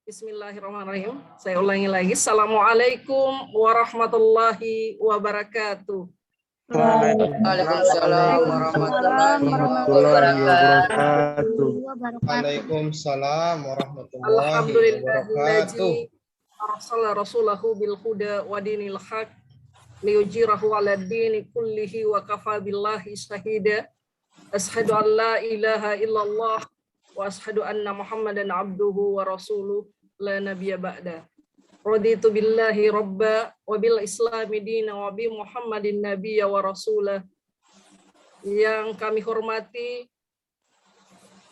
Bismillahirrahmanirrahim. Saya ulangi lagi. Assalamualaikum warahmatullahi wabarakatuh. Waalaikumsalam warahmatullahi wabarakatuh. Waalaikumsalam warahmatullahi Alhamdulillahilladzi wabarakatuh. arsala rasulahu bil huda wa dinil haq liyujirahu 'ala dini kullihi wa kafa billahi syahida. Asyhadu an la ilaha illallah wa asyhadu anna Muhammadan abduhu wa rasuluh la nabiyya ba'da. Raditu billahi rabba wa bil islami dina wa bi Muhammadin nabiyya wa rasulah. Yang kami hormati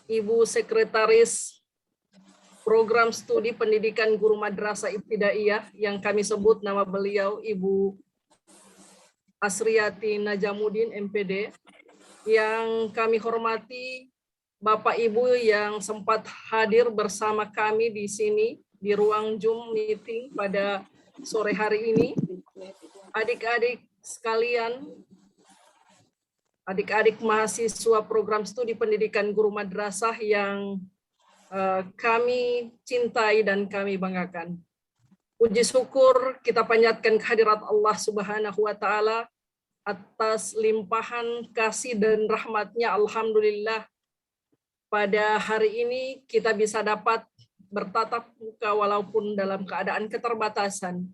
Ibu Sekretaris Program Studi Pendidikan Guru Madrasah Ibtidaiyah yang kami sebut nama beliau Ibu Asriyati Najamuddin MPD. Yang kami hormati Bapak Ibu yang sempat hadir bersama kami di sini di ruang Zoom meeting pada sore hari ini. Adik-adik sekalian, adik-adik mahasiswa program studi pendidikan guru madrasah yang kami cintai dan kami banggakan. Puji syukur kita panjatkan kehadirat Allah Subhanahu wa Ta'ala atas limpahan kasih dan rahmatnya. Alhamdulillah, pada hari ini kita bisa dapat bertatap muka walaupun dalam keadaan keterbatasan,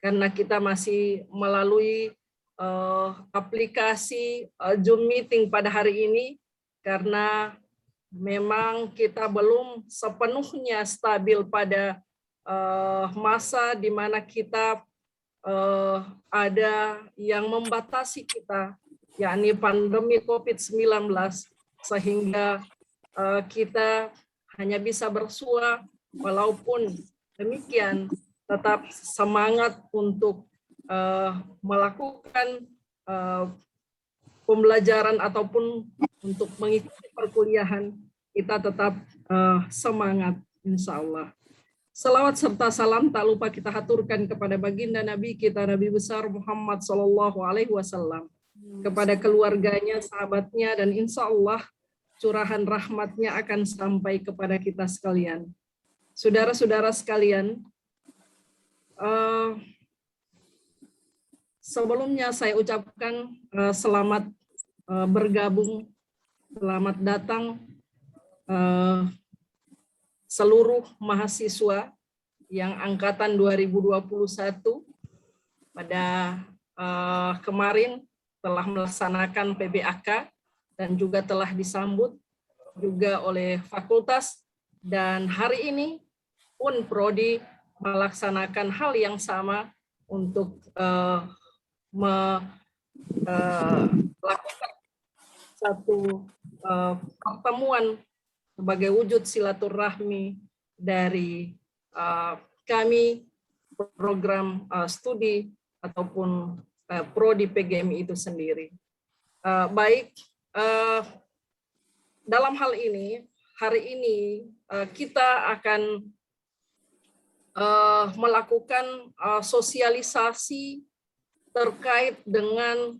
karena kita masih melalui aplikasi Zoom meeting pada hari ini, karena memang kita belum sepenuhnya stabil pada masa di mana kita ada yang membatasi kita, yakni pandemi COVID-19, sehingga kita hanya bisa bersua. Walaupun demikian, tetap semangat untuk melakukan pembelajaran ataupun untuk mengikuti perkuliahan, kita tetap semangat, insya Allah. Salawat serta salam tak lupa kita haturkan kepada baginda Nabi kita, Nabi besar Muhammad SAW, kepada keluarganya, sahabatnya, dan insya Allah curahan rahmatnya akan sampai kepada kita sekalian. Saudara-saudara sekalian, sebelumnya saya ucapkan selamat bergabung, selamat datang seluruh mahasiswa yang angkatan 2021 pada kemarin telah melaksanakan PBAK dan juga telah disambut juga oleh fakultas, dan hari ini pun Prodi melaksanakan hal yang sama untuk melakukan satu pertemuan sebagai wujud silaturahmi dari kami program studi ataupun Prodi PGMI itu sendiri. Baik, dalam hal ini, hari ini kita akan melakukan sosialisasi terkait dengan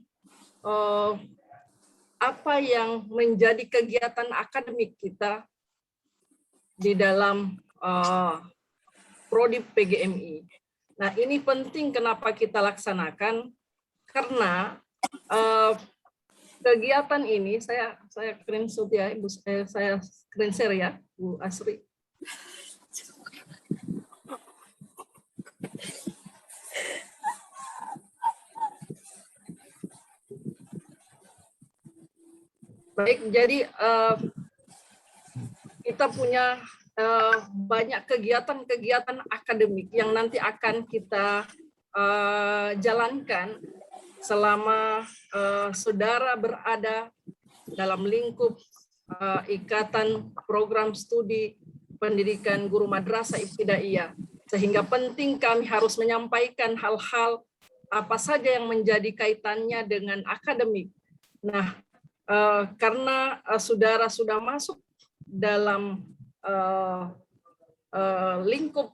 apa yang menjadi kegiatan akademik kita di dalam Prodi PGMI. Nah, ini penting kenapa kita laksanakan, karena kegiatan ini saya screenshot ya, Ibu, saya screen share ya, Bu Asri. Baik, jadi kita punya banyak kegiatan-kegiatan akademik yang nanti akan kita jalankan selama saudara berada dalam lingkup ikatan program studi pendidikan guru madrasah ibtidaiyah, sehingga penting kami harus menyampaikan hal-hal apa saja yang menjadi kaitannya dengan akademik. Nah, karena saudara sudah masuk dalam lingkup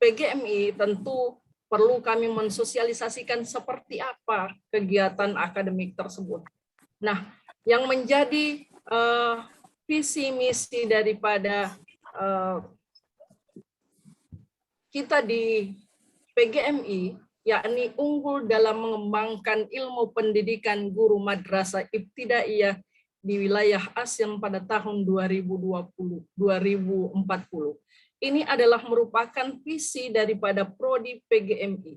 PGMI, tentu perlu kami mensosialisasikan seperti apa kegiatan akademik tersebut. Nah, yang menjadi visi misi daripada kita di PGMI, yakni unggul dalam mengembangkan ilmu pendidikan guru madrasah ibtidaiyah di wilayah ASEAN pada tahun 2040. Ini adalah merupakan visi daripada Prodi PGMI,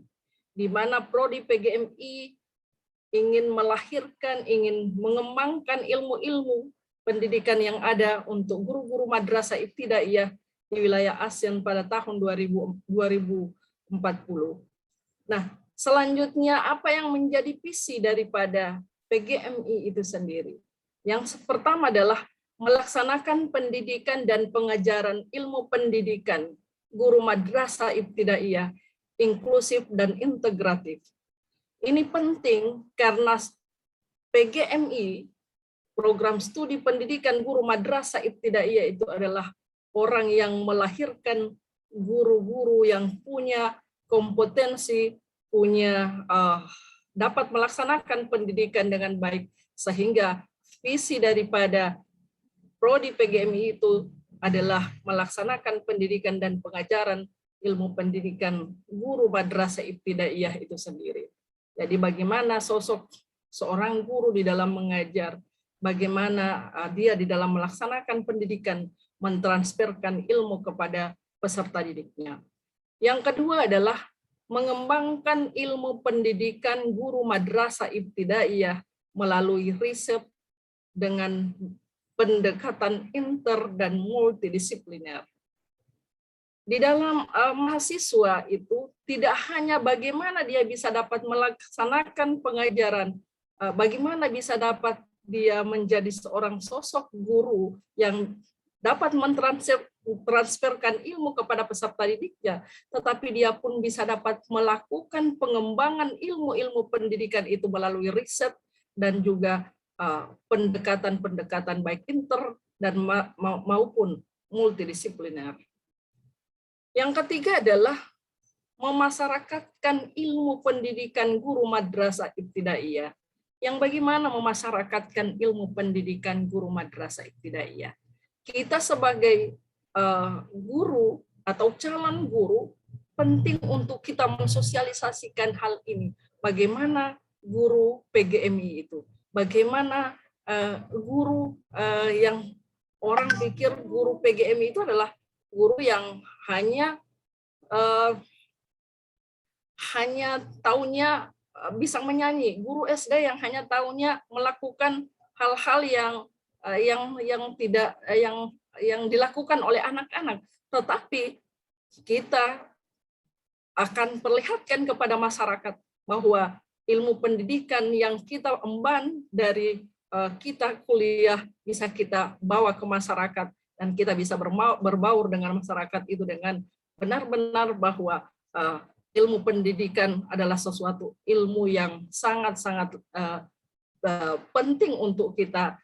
di mana Prodi PGMI ingin melahirkan, ingin mengembangkan ilmu-ilmu pendidikan yang ada untuk guru-guru madrasah ibtidaiyah di wilayah ASEAN pada tahun 2040. Nah, selanjutnya apa yang menjadi visi daripada PGMI itu sendiri? Yang pertama adalah melaksanakan pendidikan dan pengajaran ilmu pendidikan guru madrasah ibtidaiyah inklusif dan integratif. Ini penting karena PGMI, program studi pendidikan guru madrasah ibtidaiyah, itu adalah orang yang melahirkan guru-guru yang punya kompetensi, punya dapat melaksanakan pendidikan dengan baik, sehingga visi daripada Prodi PGMI itu adalah melaksanakan pendidikan dan pengajaran ilmu pendidikan guru madrasah ibtidaiyah itu sendiri. Jadi bagaimana sosok seorang guru di dalam mengajar, bagaimana dia di dalam melaksanakan pendidikan, mentransferkan ilmu kepada peserta didiknya. Yang kedua adalah mengembangkan ilmu pendidikan guru madrasah ibtidaiyah melalui riset dengan pendekatan inter dan multidisipliner. Di dalam mahasiswa itu tidak hanya bagaimana dia bisa dapat melaksanakan pengajaran, bagaimana bisa dapat dia menjadi seorang sosok guru yang dapat mentransferkan ilmu kepada peserta didiknya, tetapi dia pun bisa dapat melakukan pengembangan ilmu-ilmu pendidikan itu melalui riset dan juga pendekatan-pendekatan baik inter dan maupun multidisipliner. Yang ketiga adalah memasyarakatkan ilmu pendidikan guru madrasah ibtidaiyah. Yang bagaimana memasyarakatkan ilmu pendidikan guru madrasah ibtidaiyah? Kita sebagai guru atau calon guru penting untuk kita mensosialisasikan hal ini. Bagaimana guru PGMI itu? Bagaimana guru yang orang pikir guru PGMI itu adalah guru yang hanya taunya bisa menyanyi, guru SD yang hanya taunya melakukan hal-hal yang dilakukan oleh anak-anak, tetapi kita akan perlihatkan kepada masyarakat bahwa ilmu pendidikan yang kita emban dari kita kuliah bisa kita bawa ke masyarakat, dan kita bisa berbaur dengan masyarakat itu dengan benar-benar bahwa ilmu pendidikan adalah sesuatu ilmu yang sangat-sangat penting untuk kita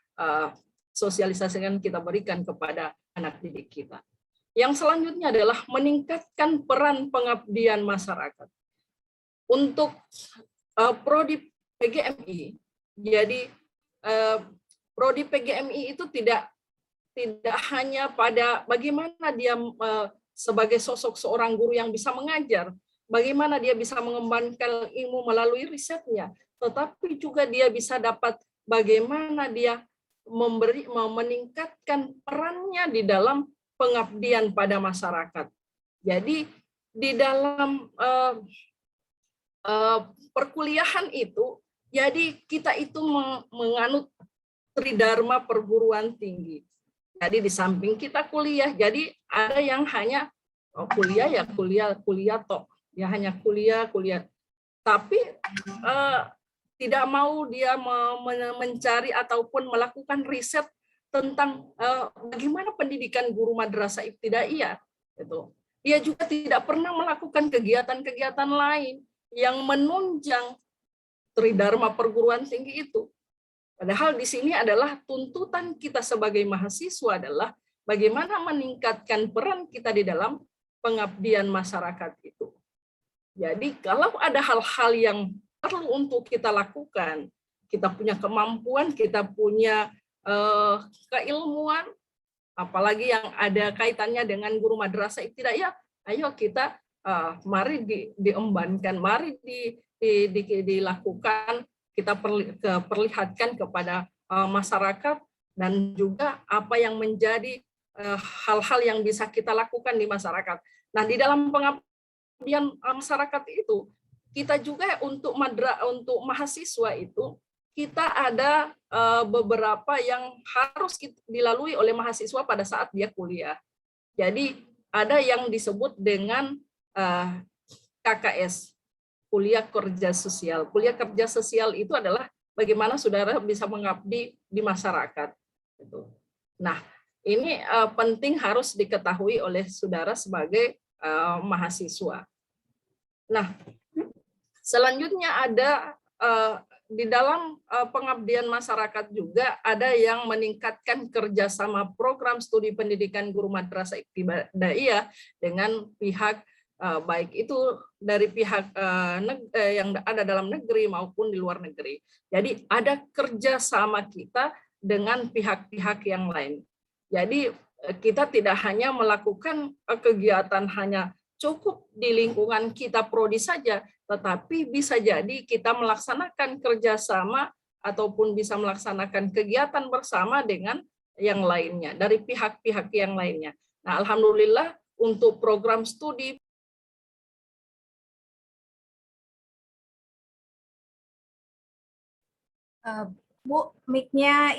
sosialisasikan, kita berikan kepada anak didik kita. Yang selanjutnya adalah meningkatkan peran pengabdian masyarakat. Untuk Prodi PGMI, jadi Prodi PGMI itu tidak hanya pada bagaimana dia sebagai sosok seorang guru yang bisa mengajar, bagaimana dia bisa mengembangkan ilmu melalui risetnya, tetapi juga dia bisa dapat bagaimana dia meningkatkan perannya di dalam pengabdian pada masyarakat. Jadi di dalam perkuliahan itu, jadi kita itu menganut tridharma perguruan tinggi. Jadi di samping kita kuliah, jadi ada yang hanya kuliah ya kuliah toh, ya hanya kuliah, tapi tidak mau dia mencari ataupun melakukan riset tentang bagaimana pendidikan guru madrasah ibtidaiyah. Itu. Dia juga tidak pernah melakukan kegiatan-kegiatan lain yang menunjang tridharma perguruan tinggi itu. Padahal di sini adalah tuntutan kita sebagai mahasiswa adalah bagaimana meningkatkan peran kita di dalam pengabdian masyarakat itu. Jadi kalau ada hal-hal yang perlu untuk kita lakukan, kita punya kemampuan, kita punya keilmuan, apalagi yang ada kaitannya dengan guru madrasah ibtidaiyah, ayo kita mari diembankan, mari dilakukan, kita perlihatkan kepada masyarakat, dan juga apa yang menjadi hal-hal yang bisa kita lakukan di masyarakat. Nah, di dalam pengabdian masyarakat itu, kita juga untuk mahasiswa itu, kita ada beberapa yang harus dilalui oleh mahasiswa pada saat dia kuliah. Jadi ada yang disebut dengan KKS, kuliah kerja sosial. Kuliah kerja sosial itu adalah bagaimana saudara bisa mengabdi di masyarakat. Nah, ini penting harus diketahui oleh saudara sebagai mahasiswa. Nah, selanjutnya ada di dalam pengabdian masyarakat juga ada yang meningkatkan kerjasama program studi pendidikan guru madrasah ibtidaiyah dengan pihak baik itu dari pihak yang ada dalam negeri maupun di luar negeri. Jadi ada kerjasama kita dengan pihak-pihak yang lain. Jadi kita tidak hanya melakukan kegiatan hanya cukup di lingkungan kita prodi saja, tetapi bisa jadi kita melaksanakan kerjasama ataupun bisa melaksanakan kegiatan bersama dengan yang lainnya, dari pihak-pihak yang lainnya. Nah, alhamdulillah untuk program studi Bu, mic-nya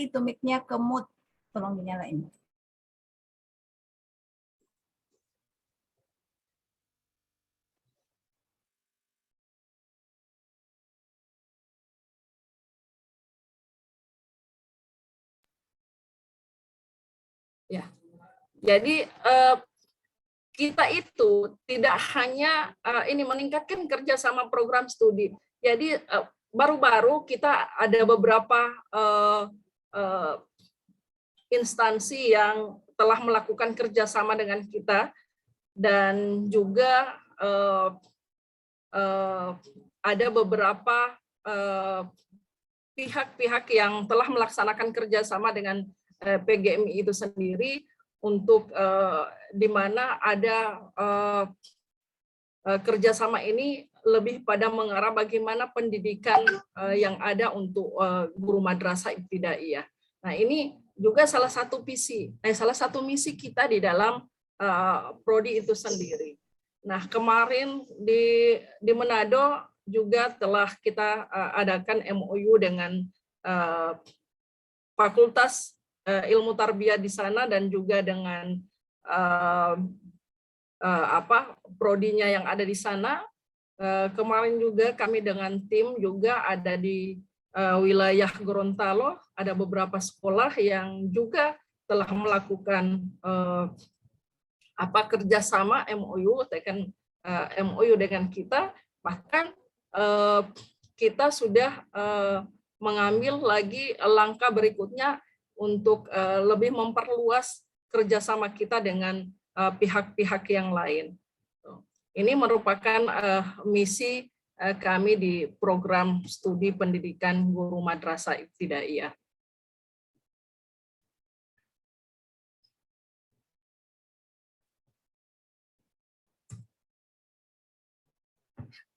ke mute, tolong dinyalain. Ya, jadi kita itu tidak hanya ini meningkatkan kerjasama program studi. Jadi baru-baru kita ada beberapa instansi yang telah melakukan kerjasama dengan kita, dan juga ada beberapa pihak-pihak yang telah melaksanakan kerjasama dengan PGMI itu sendiri untuk di mana ada kerjasama ini lebih pada mengarah bagaimana pendidikan yang ada untuk guru madrasah ibtidaiyah. Nah, ini juga salah satu misi kita di dalam prodi itu sendiri. Nah, kemarin di Manado juga telah kita adakan MOU dengan Fakultas Ilmu Tarbiyah di sana, dan juga dengan prodinya yang ada di sana. Kemarin juga kami dengan tim juga ada di wilayah Gorontalo, ada beberapa sekolah yang juga telah melakukan kerjasama MOU dengan kita. Bahkan kita sudah mengambil lagi langkah berikutnya untuk lebih memperluas kerjasama kita dengan pihak-pihak yang lain. Ini merupakan misi kami di program studi pendidikan guru madrasah ibtidaiyah.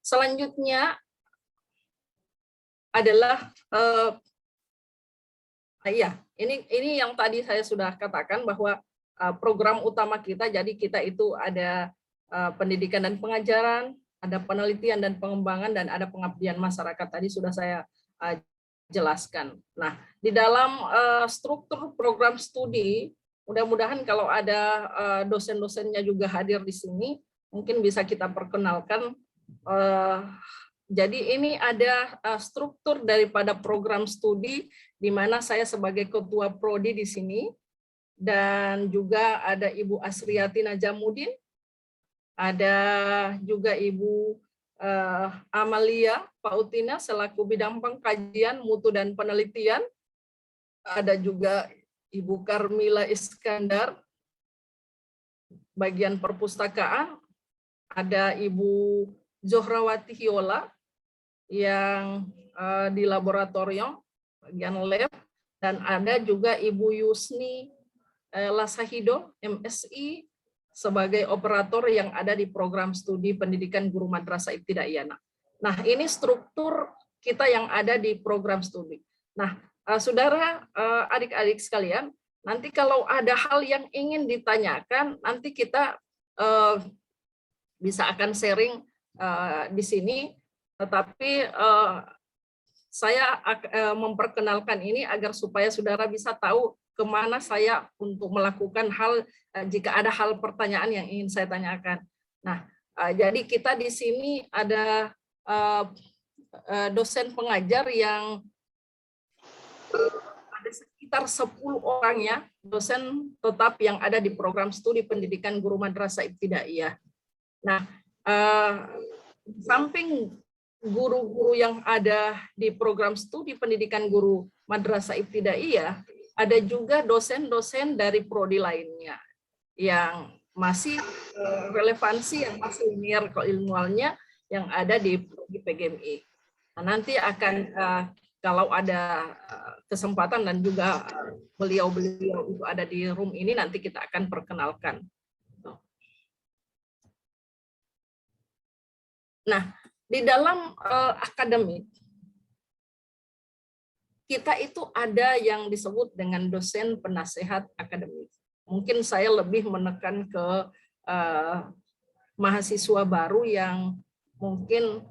Selanjutnya adalah ini yang tadi saya sudah katakan bahwa program utama kita, jadi kita itu ada pendidikan dan pengajaran, ada penelitian dan pengembangan, dan ada pengabdian masyarakat. Tadi sudah saya jelaskan. Nah, di dalam struktur program studi, mudah-mudahan kalau ada dosen-dosennya juga hadir di sini, mungkin bisa kita perkenalkan. Jadi ini ada struktur daripada program studi, di mana saya sebagai ketua prodi di sini, dan juga ada Ibu Asriati Najamuddin, ada juga Ibu Amalia Pautina selaku bidang pengkajian mutu dan penelitian, ada juga Ibu Karmila Iskandar bagian perpustakaan, ada Ibu Zohrawati Hiola yang di laboratorium bagian lab, dan ada juga Ibu Yusni Lasahido MSI sebagai operator yang ada di program studi pendidikan guru madrasah ibtidaiyah. Nah, ini struktur kita yang ada di program studi. Nah, saudara, adik-adik sekalian, nanti kalau ada hal yang ingin ditanyakan, nanti kita bisa akan sharing di sini. Tetapi saya memperkenalkan ini agar supaya saudara bisa tahu kemana saya untuk melakukan hal jika ada hal pertanyaan yang ingin saya tanyakan. Nah, jadi kita di sini ada dosen pengajar yang ada sekitar 10 orang ya, dosen tetap yang ada di program studi pendidikan guru madrasah ibtidaiyah. Nah, samping guru-guru yang ada di program studi pendidikan guru madrasah ibtidaiyah, ada juga dosen-dosen dari prodi lainnya yang masih relevansi, yang masih linear keilmuannya yang ada di PGMI. Nah, nanti akan kalau ada kesempatan dan juga beliau-beliau itu ada di room ini, nanti kita akan perkenalkan. Nah, di dalam akademik, kita itu ada yang disebut dengan dosen penasehat akademik. Mungkin saya lebih menekan ke mahasiswa baru yang mungkin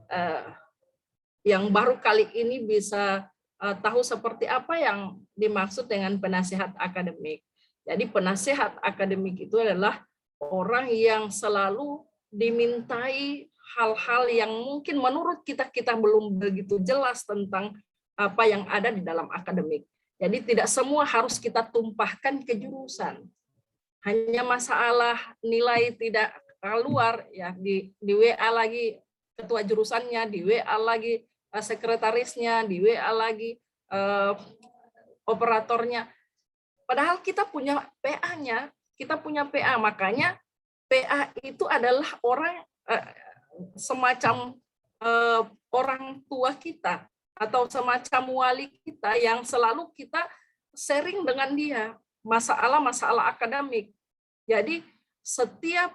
yang baru kali ini bisa tahu seperti apa yang dimaksud dengan penasehat akademik. Jadi penasehat akademik itu adalah orang yang selalu dimintai hal-hal yang mungkin menurut kita belum begitu jelas tentang apa yang ada di dalam akademik. Jadi tidak semua harus kita tumpahkan ke jurusan. Hanya masalah nilai tidak keluar ya di WA lagi ketua jurusannya, di WA lagi sekretarisnya, di WA lagi operatornya. Padahal kita punya PA-nya, kita punya PA, makanya PA itu adalah orang semacam orang tua kita atau semacam wali kita yang selalu kita sharing dengan dia masalah-masalah akademik. Jadi setiap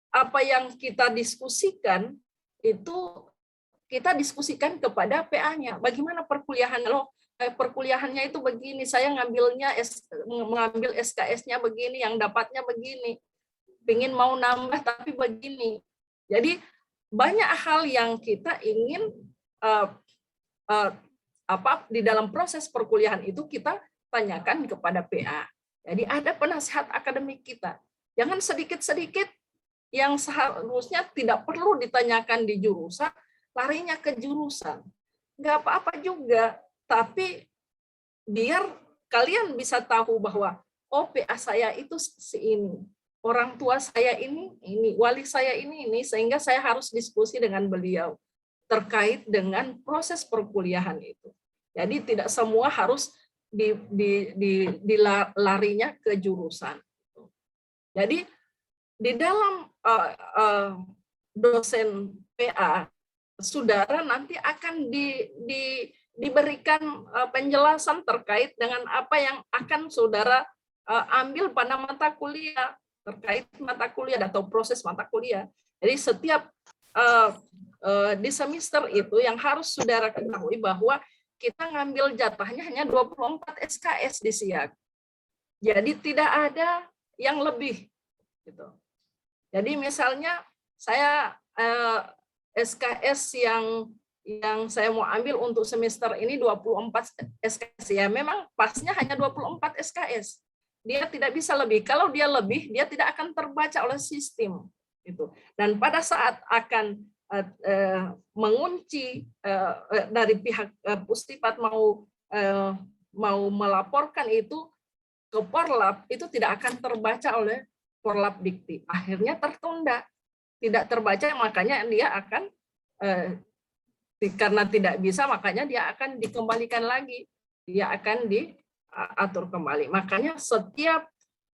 apa yang kita diskusikan itu kita diskusikan kepada PA-nya. Bagaimana perkuliahan lo? Perkuliahannya itu begini, saya mengambil SKS-nya begini, yang dapatnya begini. Pingin mau nambah tapi begini. Jadi banyak hal yang kita ingin di dalam proses perkuliahan itu kita tanyakan kepada PA. Jadi ada penasehat akademik kita. Jangan sedikit-sedikit yang seharusnya tidak perlu ditanyakan di jurusan, larinya ke jurusan. Nggak apa-apa juga, tapi biar kalian bisa tahu bahwa oh PA saya itu si ini, orang tua saya ini, wali saya ini, sehingga saya harus diskusi dengan beliau terkait dengan proses perkuliahan itu. Jadi tidak semua harus dilarinya ke jurusan. Jadi di dalam dosen PA, saudara nanti akan diberikan penjelasan terkait dengan apa yang akan saudara ambil pada mata kuliah, terkait mata kuliah atau proses mata kuliah. Jadi setiap di semester itu yang harus saudara ketahui bahwa kita ngambil jatahnya hanya 24 SKS di SIAK. Jadi tidak ada yang lebih. Gitu. Jadi misalnya saya SKS yang saya mau ambil untuk semester ini 24 SKS, ya memang pasnya hanya 24 SKS. Dia tidak bisa lebih. Kalau dia lebih, dia tidak akan terbaca oleh sistem. Gitu. Dan pada saat akan mengunci dari pihak Pustipat mau melaporkan itu ke Porlab, itu tidak akan terbaca oleh Porlab Dikti. Akhirnya tertunda, tidak terbaca, makanya dia akan karena tidak bisa, makanya dia akan dikembalikan lagi, dia akan diatur kembali. Makanya setiap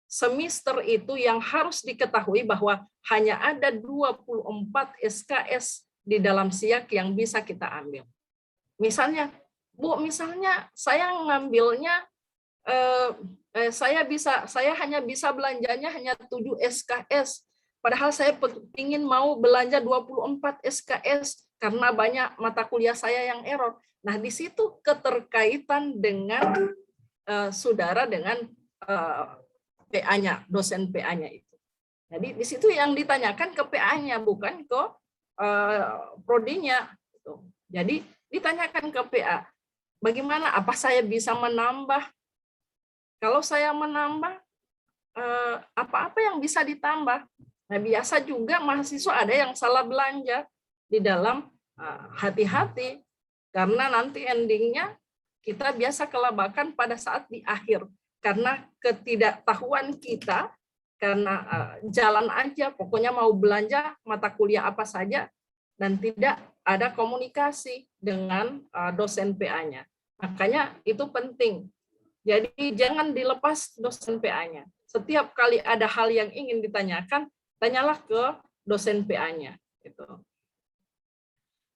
semester itu yang harus diketahui bahwa hanya ada 24 SKS di dalam SIAK yang bisa kita ambil. Misalnya, Bu, misalnya saya ngambilnya saya hanya bisa belanjanya hanya 7 SKS. Padahal saya ingin mau belanja 24 SKS karena banyak mata kuliah saya yang error. Nah, di situ keterkaitan dengan saudara dengan PA-nya, dosen PA-nya itu. Jadi di situ yang ditanyakan ke PA-nya, bukan ke prodinya. Jadi ditanyakan ke PA, bagaimana, apa saya bisa menambah? Kalau saya menambah, apa-apa yang bisa ditambah? Nah, biasa juga mahasiswa ada yang salah belanja di dalam hati-hati, karena nanti endingnya kita biasa kelabakan pada saat di akhir, karena ketidaktahuan kita, karena jalan aja, pokoknya mau belanja mata kuliah apa saja, dan tidak ada komunikasi dengan dosen PA-nya. Makanya itu penting. Jadi jangan dilepas dosen PA-nya. Setiap kali ada hal yang ingin ditanyakan, tanyalah ke dosen PA-nya. Gitu.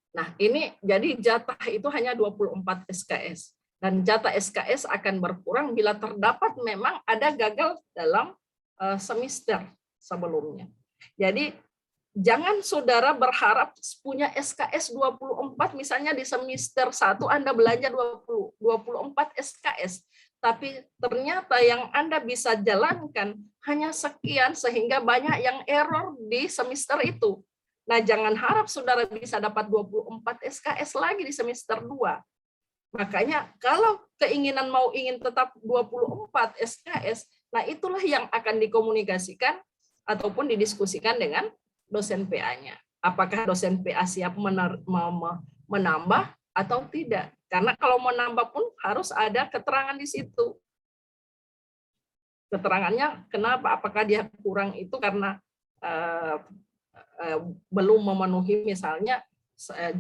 Nah, ini jadi jatah itu hanya 24 SKS. Dan jatah SKS akan berkurang bila terdapat memang ada gagal dalam semester sebelumnya. Jadi jangan saudara berharap punya SKS 24, misalnya di semester 1 Anda belanja 24 SKS, tapi ternyata yang Anda bisa jalankan hanya sekian, sehingga banyak yang error di semester itu. Nah, jangan harap saudara bisa dapat 24 SKS lagi di semester 2. Makanya kalau keinginan ingin tetap 24 SKS, nah itulah yang akan dikomunikasikan ataupun didiskusikan dengan dosen PA-nya. Apakah dosen PA siap menambah atau tidak? Karena kalau menambah pun harus ada keterangan di situ. Keterangannya kenapa? Apakah dia kurang itu karena belum memenuhi misalnya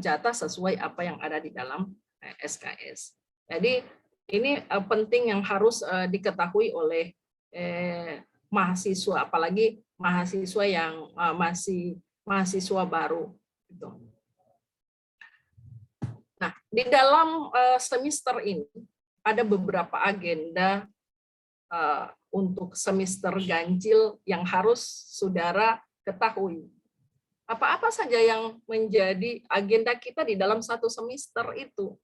jatah sesuai apa yang ada di dalam SKS. Jadi ini penting yang harus diketahui oleh mahasiswa, apalagi mahasiswa yang masih mahasiswa baru. Nah, di dalam semester ini ada beberapa agenda untuk semester ganjil yang harus saudara ketahui. Apa-apa saja yang menjadi agenda kita di dalam satu semester itu.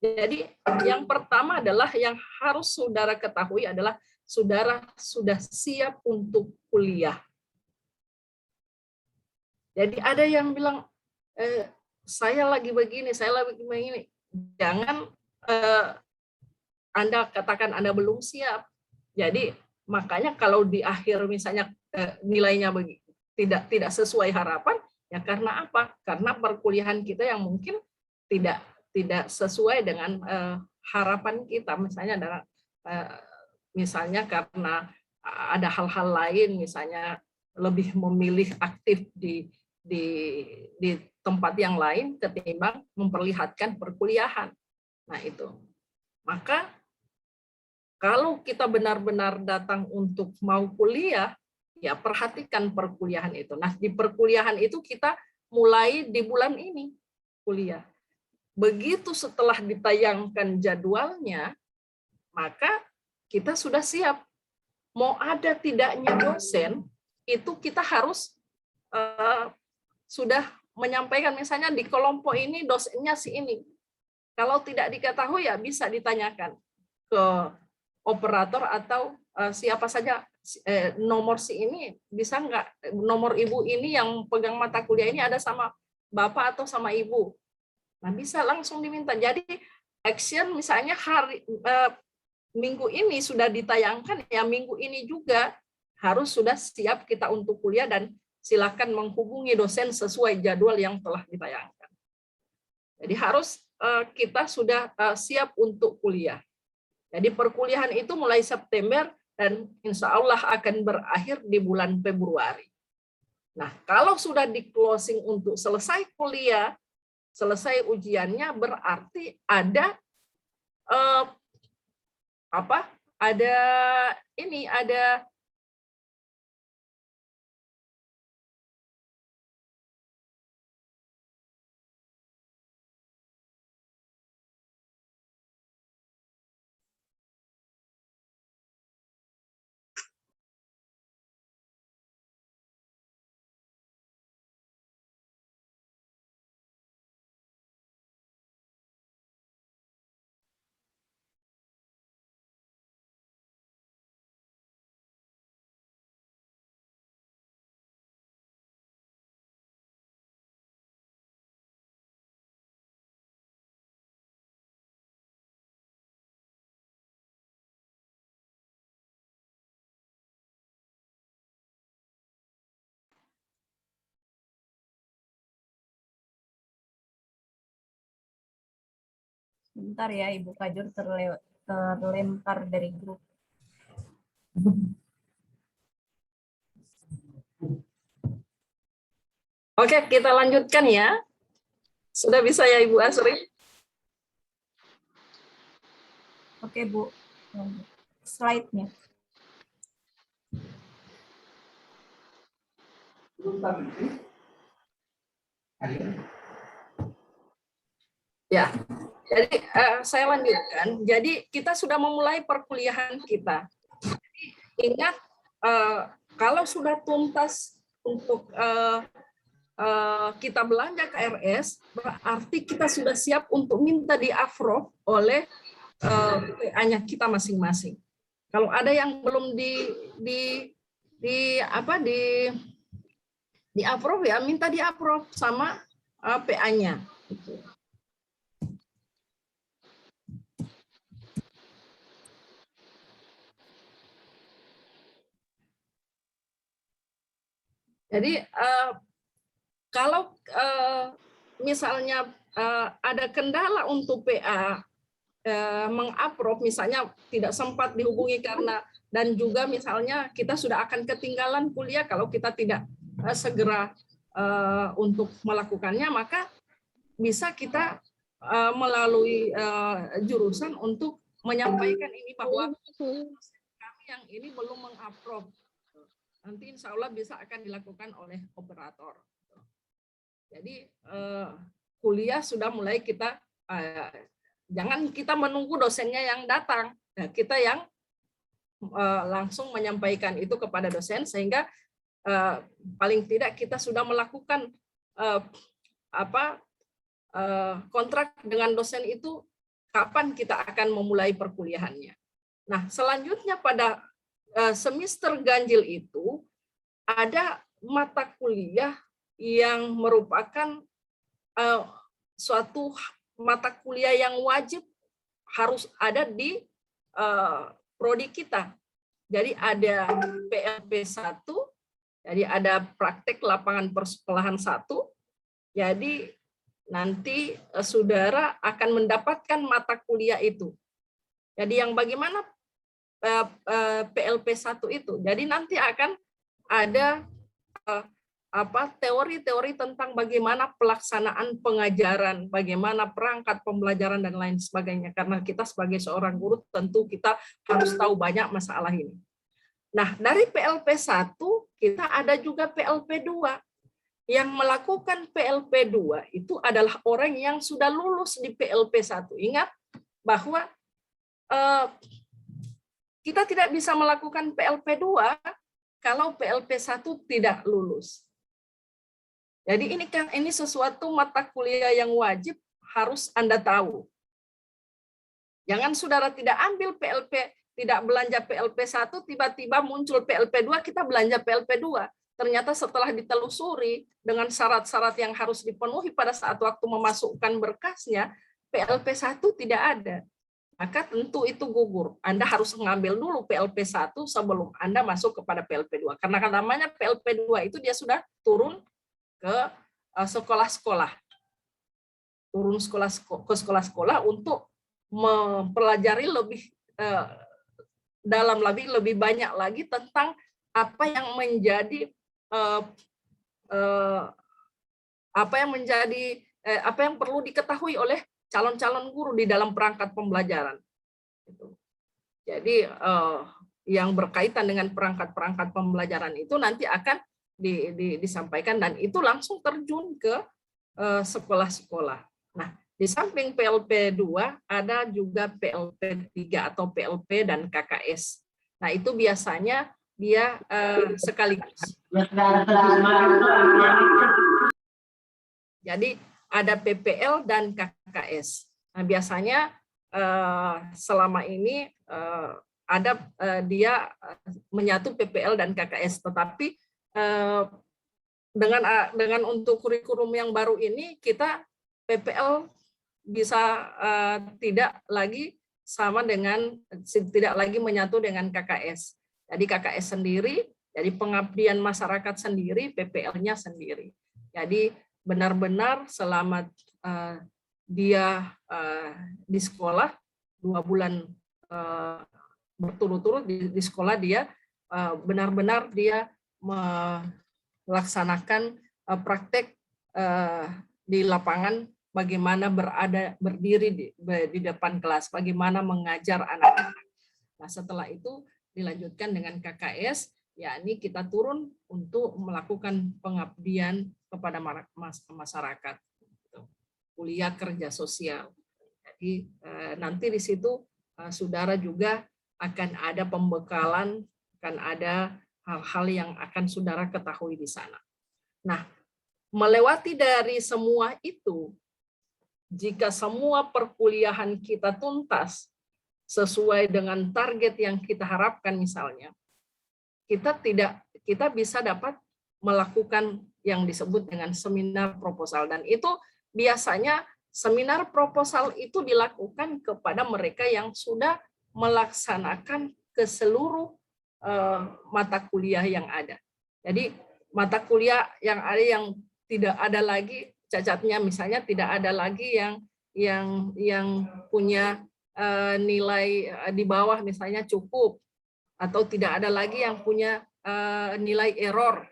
Jadi yang pertama adalah yang harus saudara ketahui adalah saudara sudah siap untuk kuliah. Jadi ada yang bilang, saya lagi begini, saya lagi begini. Jangan Anda katakan Anda belum siap. Jadi makanya kalau di akhir misalnya nilainya tidak sesuai harapan, ya karena apa? Karena perkuliahan kita yang mungkin tidak sesuai dengan harapan kita, misalnya karena ada hal-hal lain, misalnya lebih memilih aktif di tempat yang lain ketimbang memperlihatkan perkuliahan. Nah itu, maka kalau kita benar-benar datang untuk mau kuliah, ya perhatikan perkuliahan itu. Nah di perkuliahan itu kita mulai di bulan ini kuliah. Begitu setelah ditayangkan jadwalnya, maka kita sudah siap. Mau ada tidaknya dosen, itu kita harus sudah menyampaikan, misalnya di kelompok ini dosennya si ini. Kalau tidak diketahui ya bisa ditanyakan ke operator atau siapa saja, nomor si ini bisa nggak, nomor ibu ini yang pegang mata kuliah ini ada sama bapak atau sama ibu. Nah, bisa langsung diminta. Jadi action misalnya minggu ini sudah ditayangkan, ya minggu ini juga harus sudah siap kita untuk kuliah, dan silakan menghubungi dosen sesuai jadwal yang telah ditayangkan. Jadi harus kita sudah siap untuk kuliah. Jadi perkuliahan itu mulai September dan insya Allah akan berakhir di bulan Februari. Nah, kalau sudah di closing untuk selesai kuliah, selesai ujiannya, berarti ada ada Bentar ya, Ibu Kajur terlempar dari grup. Oke, kita lanjutkan ya. Sudah bisa ya Ibu Asri? Oke, Bu. Lanjut. Slide-nya. Ya, jadi saya lanjutkan. Jadi kita sudah memulai perkuliahan kita. Jadi, ingat, kalau sudah tuntas untuk kita belanja KRS, berarti kita sudah siap untuk minta di-approve oleh PA-nya kita masing-masing. Kalau ada yang belum di-approve ya, minta di-approve sama PA-nya. Jadi kalau misalnya ada kendala untuk PA meng-approve, misalnya tidak sempat dihubungi karena, dan juga misalnya kita sudah akan ketinggalan kuliah kalau kita tidak segera untuk melakukannya, maka bisa kita melalui jurusan untuk menyampaikan ini bahwa kami yang ini belum meng-approve. Nanti insya Allah bisa akan dilakukan oleh operator. Jadi kuliah sudah mulai kita, jangan kita menunggu dosennya yang datang, kita yang langsung menyampaikan itu kepada dosen, sehingga paling tidak kita sudah melakukan kontrak dengan dosen itu kapan kita akan memulai perkuliahannya. Nah, selanjutnya pada semester ganjil itu ada mata kuliah yang merupakan suatu mata kuliah yang wajib harus ada di prodi kita. Jadi ada PLP 1, jadi ada praktek lapangan persekolahan 1. Jadi nanti saudara akan mendapatkan mata kuliah itu. Jadi yang bagaimana PLP 1 itu? Jadi nanti akan ada teori-teori tentang bagaimana pelaksanaan pengajaran, bagaimana perangkat pembelajaran dan lain sebagainya. Karena kita sebagai seorang guru tentu kita harus tahu banyak masalah ini. Nah, dari PLP 1 kita ada juga PLP 2. Yang melakukan PLP 2 itu adalah orang yang sudah lulus di PLP 1. Ingat bahwa kita tidak bisa melakukan PLP 2 kalau PLP 1 tidak lulus. Jadi ini sesuatu mata kuliah yang wajib harus Anda tahu. Jangan saudara tidak ambil PLP, tidak belanja PLP 1, tiba-tiba muncul PLP 2, kita belanja PLP 2. Ternyata setelah ditelusuri dengan syarat-syarat yang harus dipenuhi pada saat waktu memasukkan berkasnya, PLP 1 tidak ada. Maka tentu itu gugur. Anda harus mengambil dulu PLP 1 sebelum Anda masuk kepada PLP 2. Karena namanya PLP 2 itu dia sudah turun ke sekolah-sekolah. Turun ke sekolah-sekolah untuk mempelajari lebih dalam lebih banyak lagi tentang apa yang menjadi apa yang perlu diketahui oleh calon-calon guru di dalam perangkat pembelajaran. Jadi yang berkaitan dengan perangkat-perangkat pembelajaran itu nanti akan disampaikan, dan itu langsung terjun ke sekolah-sekolah. Nah, di samping PLP 2 ada juga PLP 3 atau PLP dan KKS. Nah, itu biasanya dia sekaligus. Jadi ada PPL dan KKS. Nah, biasanya selama ini ada dia menyatu PPL dan KKS, tetapi dengan untuk kurikulum yang baru ini kita PPL bisa tidak lagi menyatu dengan KKS. Jadi KKS sendiri, jadi pengabdian masyarakat sendiri, PPL-nya sendiri. Jadi benar-benar selama dia di sekolah 2 bulan berturut-turut di sekolah, dia benar-benar dia melaksanakan praktek di lapangan, bagaimana berdiri di depan kelas, bagaimana mengajar anak-anak. Nah, setelah itu dilanjutkan dengan KKS, yakni kita turun untuk melakukan pengabdian kepada masyarakat, kuliah kerja sosial. Jadi nanti di situ saudara juga akan ada pembekalan, akan ada hal-hal yang akan saudara ketahui di sana. Nah, melewati dari semua itu, jika semua perkuliahan kita tuntas sesuai dengan target yang kita harapkan, misalnya, kita bisa dapat melakukan yang disebut dengan seminar proposal, dan itu biasanya seminar proposal itu dilakukan kepada mereka yang sudah melaksanakan ke seluruh mata kuliah yang ada. Jadi mata kuliah yang ada yang tidak ada lagi cacatnya, misalnya tidak ada lagi yang punya nilai di bawah misalnya cukup, atau tidak ada lagi yang punya nilai error.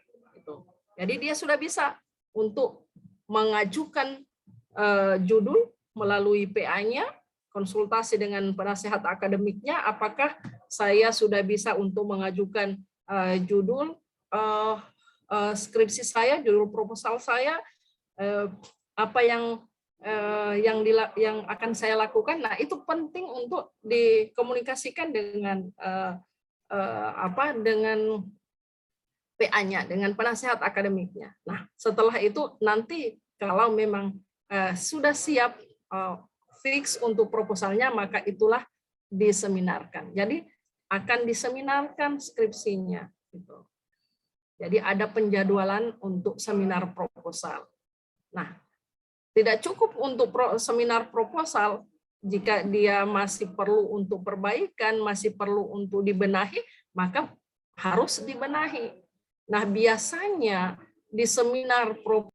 Jadi dia sudah bisa untuk mengajukan judul melalui PA-nya, konsultasi dengan penasehat akademiknya, apakah saya sudah bisa untuk mengajukan judul skripsi saya, judul proposal saya, apa yang akan saya lakukan. Nah, itu penting untuk dikomunikasikan dengan dengan PA-nya, dengan penasehat akademiknya. Nah, setelah itu nanti kalau memang sudah siap fix untuk proposalnya, maka itulah diseminarkan. Jadi akan diseminarkan skripsinya. Gitu. Jadi ada penjadwalan untuk seminar proposal. Nah, tidak cukup untuk seminar proposal, jika dia masih perlu untuk perbaikan, masih perlu untuk dibenahi, maka harus dibenahi. Nah, biasanya di seminar proposal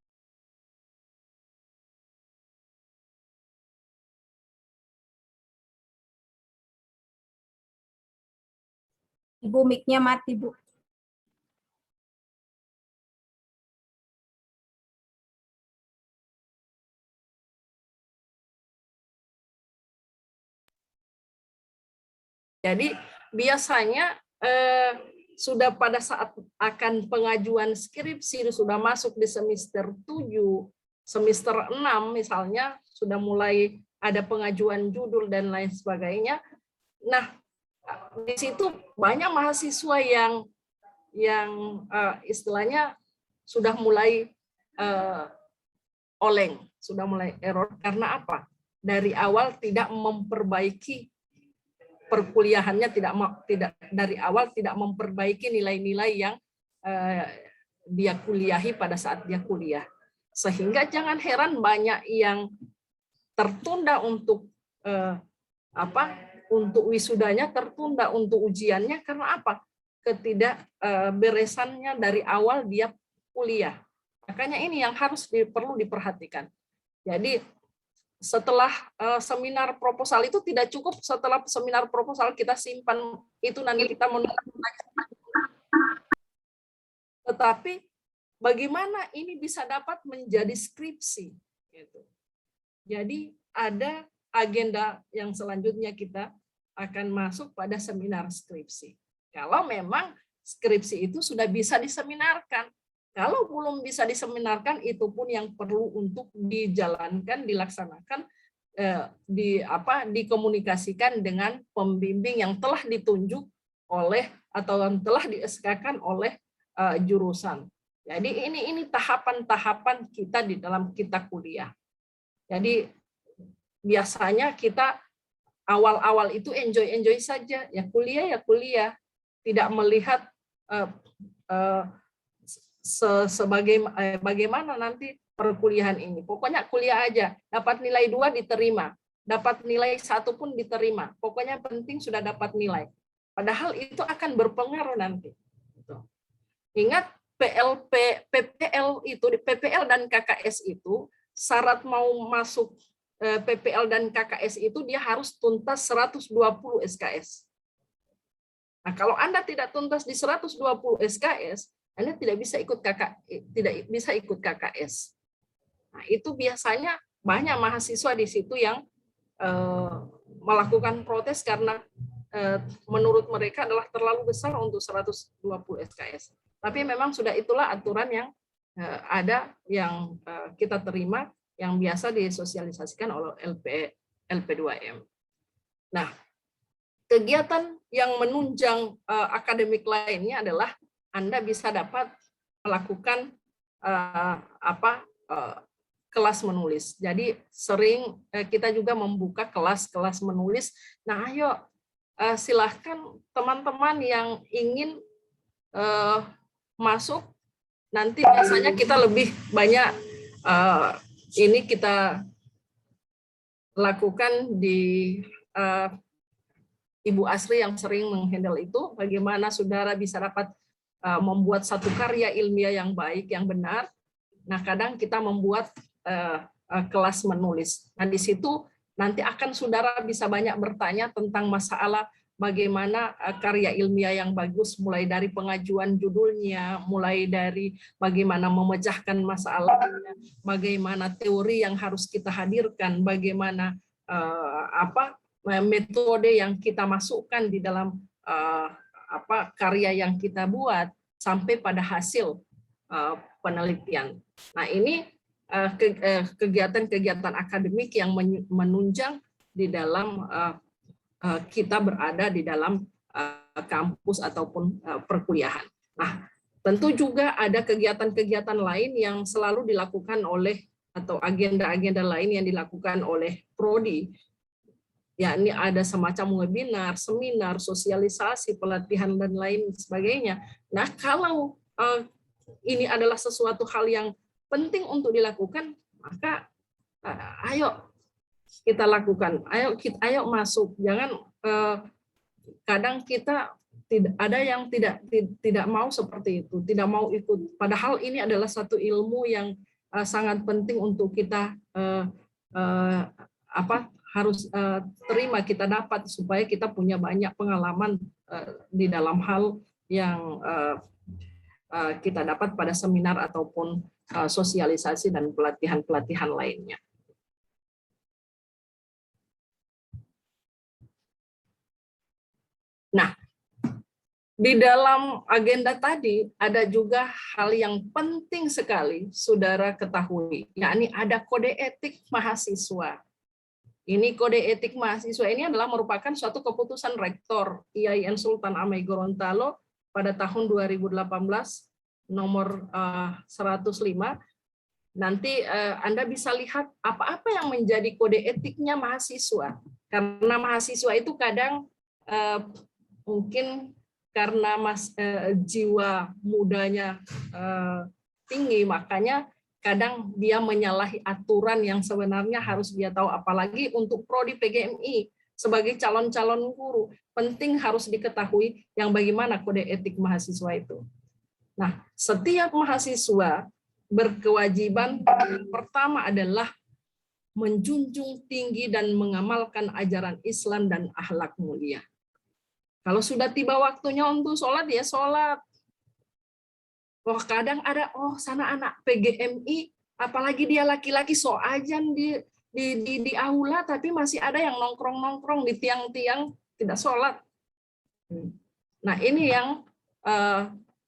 Ibu, mic-nya mati, Bu. Jadi biasanya sudah pada saat akan pengajuan skripsi, sudah masuk di semester 7, semester 6 misalnya, sudah mulai ada pengajuan judul dan lain sebagainya. Nah, di situ banyak mahasiswa yang istilahnya sudah mulai oleng, sudah mulai error. Karena apa? Dari awal tidak memperbaiki perkuliahannya, tidak dari awal tidak memperbaiki nilai-nilai yang dia kuliahi pada saat dia kuliah. Sehingga jangan heran banyak yang tertunda untuk untuk wisudanya, tertunda untuk ujiannya. Karena apa? Ketidakberesannya dari awal dia kuliah. Makanya ini yang harus perlu diperhatikan. Jadi setelah seminar proposal itu tidak cukup setelah seminar proposal kita simpan itu nanti kita tetapi bagaimana ini bisa dapat menjadi skripsi gitu. Jadi ada agenda yang selanjutnya, kita akan masuk pada seminar skripsi. Kalau memang skripsi itu sudah bisa diseminarkan. Kalau belum bisa diseminarkan, itu pun yang perlu untuk dijalankan, dilaksanakan, dikomunikasikan dengan pembimbing yang telah ditunjuk oleh atau yang telah di-SK-kan oleh jurusan. Jadi ini tahapan-tahapan kita di dalam kita kuliah. Jadi biasanya kita awal-awal itu enjoy saja, ya kuliah, tidak melihat bagaimana nanti perkuliahan ini. Pokoknya kuliah aja, dapat nilai 2 diterima, dapat nilai 1 pun diterima. Pokoknya penting sudah dapat nilai. Padahal itu akan berpengaruh nanti. Ingat PPL dan KKS itu syarat mau masuk PPL dan KKS itu dia harus tuntas 120 SKS. Nah, kalau Anda tidak tuntas di 120 SKS, Anda tidak bisa ikut KKS. Nah, itu biasanya banyak mahasiswa di situ yang melakukan protes karena menurut mereka adalah terlalu besar untuk 120 SKS. Tapi memang sudah itulah aturan yang ada yang kita terima yang biasa disosialisasikan oleh LP2M. Nah, kegiatan yang menunjang akademik lainnya adalah Anda bisa dapat melakukan kelas menulis. Jadi sering kita juga membuka kelas-kelas menulis. Nah, ayo silahkan teman-teman yang ingin masuk. Nanti biasanya kita lebih banyak ini kita lakukan di Ibu Asri yang sering menghandle itu, bagaimana saudara bisa dapat membuat satu karya ilmiah yang baik, yang benar. Nah, kadang kita membuat kelas menulis. Nah, di situ nanti akan saudara bisa banyak bertanya tentang masalah bagaimana karya ilmiah yang bagus, mulai dari pengajuan judulnya, mulai dari bagaimana memecahkan masalahnya, bagaimana teori yang harus kita hadirkan, bagaimana metode yang kita masukkan di dalam karya yang kita buat sampai pada hasil penelitian. Nah, ini kegiatan-kegiatan akademik yang menunjang di dalam kita berada di dalam kampus ataupun perkuliahan. Nah, tentu juga ada kegiatan-kegiatan lain yang selalu dilakukan oleh atau agenda-agenda lain yang dilakukan oleh prodi. Yakni ada semacam webinar, seminar, sosialisasi, pelatihan, dan lain sebagainya. Nah, kalau ini adalah sesuatu hal yang penting untuk dilakukan, maka ayo kita lakukan, ayo masuk. Jangan kadang kita ada yang tidak mau seperti itu, tidak mau ikut. Padahal ini adalah satu ilmu yang sangat penting untuk kita harus terima, kita dapat supaya kita punya banyak pengalaman di dalam hal yang kita dapat pada seminar ataupun sosialisasi dan pelatihan-pelatihan lainnya. Nah, di dalam agenda tadi ada juga hal yang penting sekali saudara ketahui, yakni ada kode etik mahasiswa. Ini kode etik mahasiswa ini adalah merupakan suatu keputusan rektor IAIN Sultan Amai Gorontalo pada tahun 2018 nomor 105. Nanti Anda bisa lihat apa-apa yang menjadi kode etiknya mahasiswa. Karena mahasiswa itu kadang mungkin karena jiwa mudanya tinggi, makanya kadang dia menyalahi aturan yang sebenarnya harus dia tahu, apalagi untuk prodi PGMI sebagai calon-calon guru. Penting harus diketahui yang bagaimana kode etik mahasiswa itu. Nah, setiap mahasiswa berkewajiban yang pertama adalah menjunjung tinggi dan mengamalkan ajaran Islam dan akhlak mulia. Kalau sudah tiba waktunya untuk sholat, ya sholat. Kadang ada, sana anak PGMI, apalagi dia laki-laki ajan di aula, tapi masih ada yang nongkrong-nongkrong di tiang-tiang tidak sholat. Nah, ini yang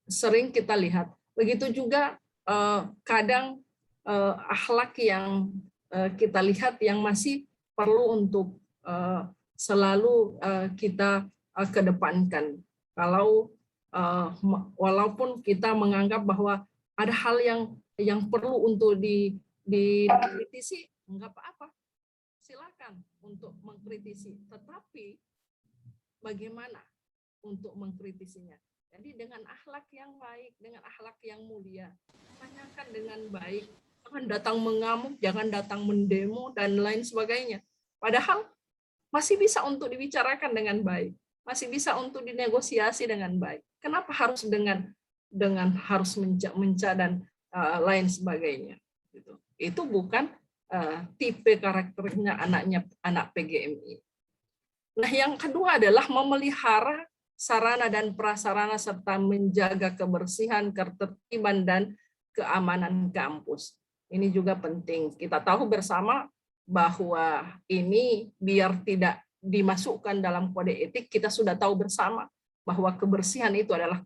sering kita lihat. Begitu juga kadang akhlak yang kita lihat yang masih perlu untuk selalu kita kedepankan. Kalau walaupun kita menganggap bahwa ada hal yang perlu untuk dikritisi, enggak apa-apa, silakan untuk mengkritisi. Tetapi bagaimana untuk mengkritisinya? Jadi dengan akhlak yang baik, dengan akhlak yang mulia, tanyakan dengan baik. Jangan datang mengamuk, jangan datang mendemo dan lain sebagainya. Padahal masih bisa untuk dibicarakan dengan baik, masih bisa untuk dinegosiasi dengan baik. Kenapa harus dengan harus menca dan lain sebagainya? Itu bukan tipe karakternya anak PGMI. Nah, yang kedua adalah memelihara sarana dan prasarana serta menjaga kebersihan, ketertiban, dan keamanan kampus. Ini juga penting. Kita tahu bersama bahwa ini biar tidak dimasukkan dalam kode etik, kita sudah tahu bersama bahwa kebersihan itu adalah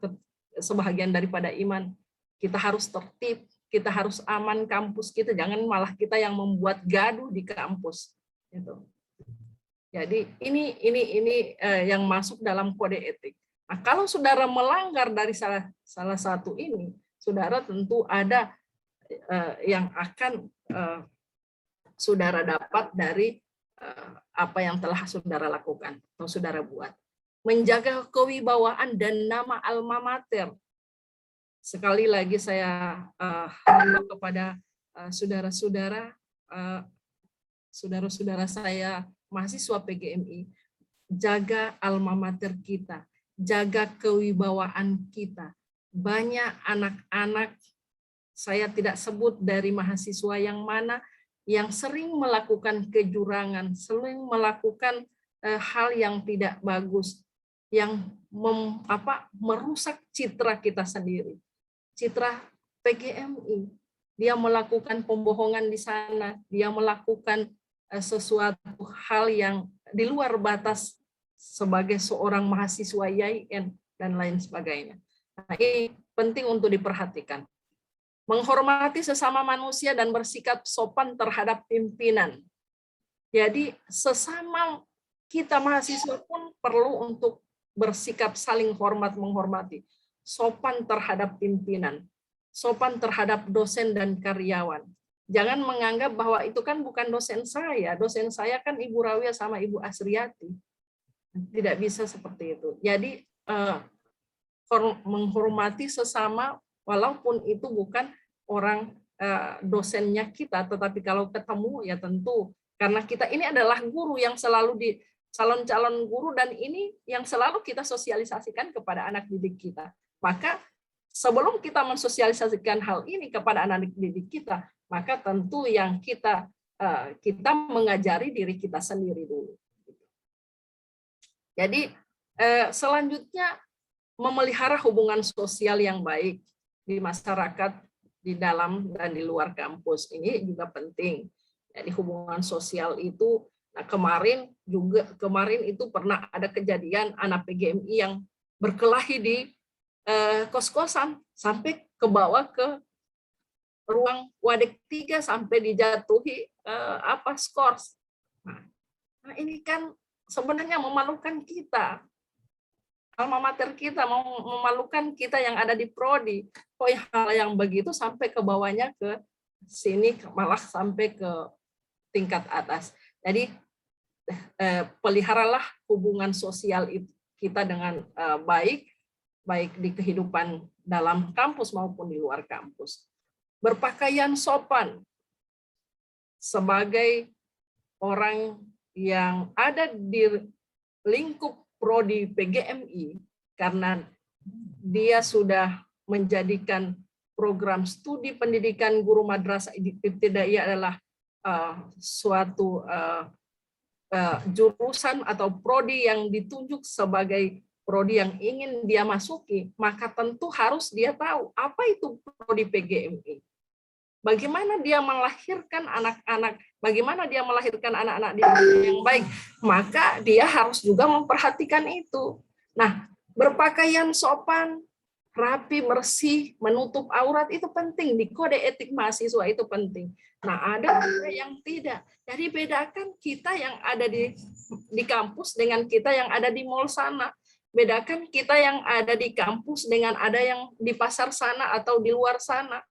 sebahagian daripada iman. Kita harus tertib, kita harus aman kampus kita, jangan malah kita yang membuat gaduh di kampus. Gitu. Jadi ini yang masuk dalam kode etik. Nah, kalau saudara melanggar dari salah satu ini, saudara tentu ada yang akan saudara dapat dari apa yang telah saudara lakukan atau saudara buat. Menjaga kewibawaan dan nama alma mater. Sekali lagi saya himbau kepada saudara-saudara saya mahasiswa PGMI, jaga alma mater kita, jaga kewibawaan kita. Banyak anak-anak, saya tidak sebut dari mahasiswa yang mana, yang sering melakukan kecurangan, sering melakukan hal yang tidak bagus, yang merusak citra kita sendiri, citra PGMI. Dia melakukan pembohongan di sana, dia melakukan sesuatu hal yang di luar batas sebagai seorang mahasiswa YIN dan lain sebagainya. Nah, ini penting untuk diperhatikan. Menghormati sesama manusia dan bersikap sopan terhadap pimpinan. Jadi sesama kita mahasiswa pun perlu untuk bersikap saling hormat menghormati. Sopan terhadap pimpinan, sopan terhadap dosen dan karyawan. Jangan menganggap bahwa itu kan bukan dosen saya kan Ibu Rawia sama Ibu Asriati. Tidak bisa seperti itu. Jadi menghormati sesama walaupun itu bukan orang dosennya kita, tetapi kalau ketemu ya tentu karena kita ini adalah guru yang selalu di calon-calon guru dan ini yang selalu kita sosialisasikan kepada anak didik kita. Maka sebelum kita mensosialisasikan hal ini kepada anak didik kita, maka tentu yang kita mengajari diri kita sendiri dulu. Jadi selanjutnya memelihara hubungan sosial yang baik di masyarakat, di dalam dan di luar kampus. Ini juga penting. Jadi hubungan sosial itu, nah kemarin itu pernah ada kejadian anak PGMI yang berkelahi di kos-kosan sampai ke bawah ke ruang Wadek 3 sampai dijatuhi skors. Nah, ini kan sebenarnya memalukan kita. Alma mater kita, memalukan kita yang ada di prodi. Hal yang begitu sampai ke bawahnya ke sini, malah sampai ke tingkat atas. Jadi peliharalah hubungan sosial kita dengan baik di kehidupan dalam kampus maupun di luar kampus. Berpakaian sopan sebagai orang yang ada di lingkup prodi PGMI karena dia sudah menjadikan program studi pendidikan guru madrasah ibtidaiyah adalah suatu jurusan atau prodi yang ditunjuk sebagai prodi yang ingin dia masuki, maka tentu harus dia tahu apa itu prodi PGMI. Bagaimana dia melahirkan anak-anak, bagaimana dia melahirkan anak-anak yang baik, maka dia harus juga memperhatikan itu. Nah, berpakaian sopan, rapi, bersih, menutup aurat itu penting. Di kode etik mahasiswa itu penting. Nah, ada juga yang tidak. Jadi bedakan kita yang ada di kampus dengan kita yang ada di mall sana. Bedakan kita yang ada di kampus dengan ada yang di pasar sana atau di luar sana.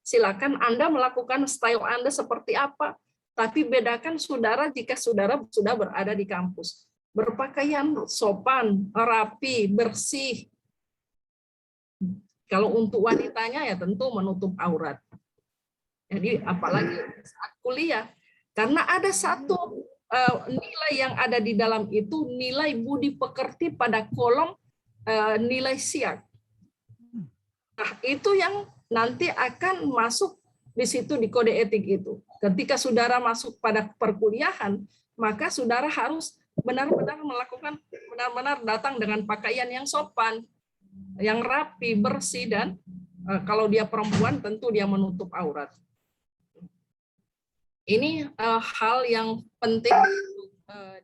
Silakan Anda melakukan style Anda seperti apa, tapi bedakan saudara jika saudara sudah berada di kampus. Berpakaian sopan, rapi, bersih. Kalau untuk wanitanya ya tentu menutup aurat. Jadi apalagi saat kuliah, karena ada satu nilai yang ada di dalam itu, nilai budi pekerti pada kolom nilai siak. Nah, itu yang nanti akan masuk di situ di kode etik itu. Ketika saudara masuk pada perkuliahan, maka saudara harus benar-benar datang dengan pakaian yang sopan, yang rapi, bersih, dan kalau dia perempuan tentu dia menutup aurat. Ini hal yang penting untuk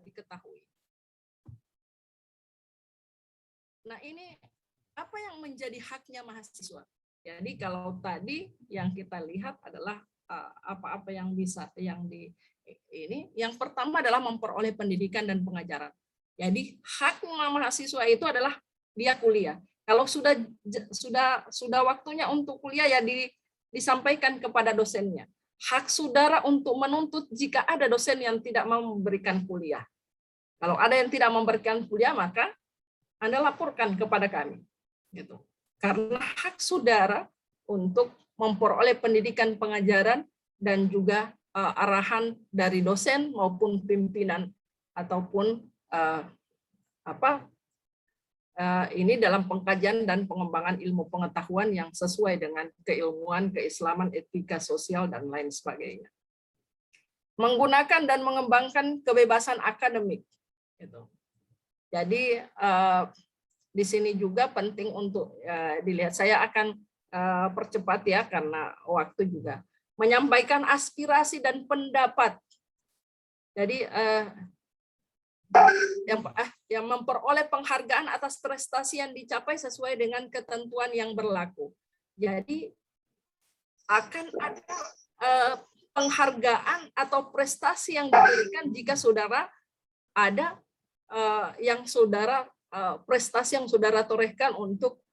diketahui. Nah, ini apa yang menjadi haknya mahasiswa? Jadi kalau tadi yang kita lihat adalah apa-apa yang bisa yang pertama adalah memperoleh pendidikan dan pengajaran. Jadi hak mahasiswa itu adalah dia kuliah. Kalau sudah waktunya untuk kuliah ya disampaikan kepada dosennya. Hak saudara untuk menuntut jika ada dosen yang tidak mau memberikan kuliah. Kalau ada yang tidak memberikan kuliah, maka Anda laporkan kepada kami. Gitu. Karena hak saudara untuk memperoleh pendidikan pengajaran dan juga arahan dari dosen maupun pimpinan ataupun ini dalam pengkajian dan pengembangan ilmu pengetahuan yang sesuai dengan keilmuan, keislaman, etika sosial, dan lain sebagainya. Menggunakan dan mengembangkan kebebasan akademik. Gitu. Jadi di sini juga penting untuk dilihat. Saya akan percepat ya karena waktu juga. Menyampaikan aspirasi dan pendapat. Jadi yang memperoleh penghargaan atas prestasi yang dicapai sesuai dengan ketentuan yang berlaku. Jadi akan ada penghargaan atau prestasi yang diberikan jika saudara ada prestasi yang saudara torehkan untuk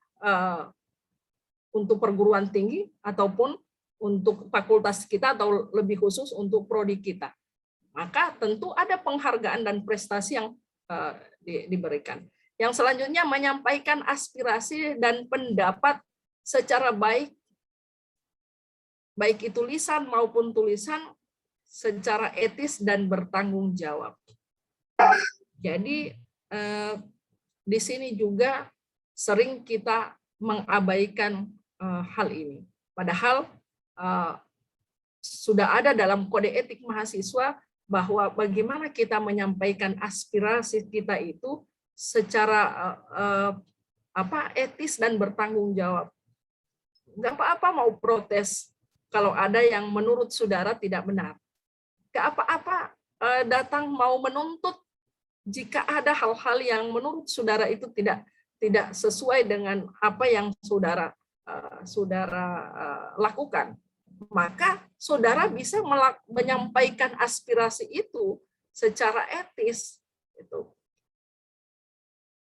perguruan tinggi ataupun untuk fakultas kita atau lebih khusus untuk prodi kita. Maka tentu ada penghargaan dan prestasi yang diberikan. Yang selanjutnya menyampaikan aspirasi dan pendapat secara baik itu lisan maupun tulisan, secara etis dan bertanggung jawab. Jadi di sini juga sering kita mengabaikan hal ini. Padahal sudah ada dalam kode etik mahasiswa bahwa bagaimana kita menyampaikan aspirasi kita itu secara etis dan bertanggung jawab. Nggak apa-apa mau protes kalau ada yang menurut saudara tidak benar. Nggak apa-apa datang mau menuntut jika ada hal-hal yang menurut saudara itu tidak sesuai dengan apa yang saudara lakukan. Maka saudara bisa menyampaikan aspirasi itu secara etis, itu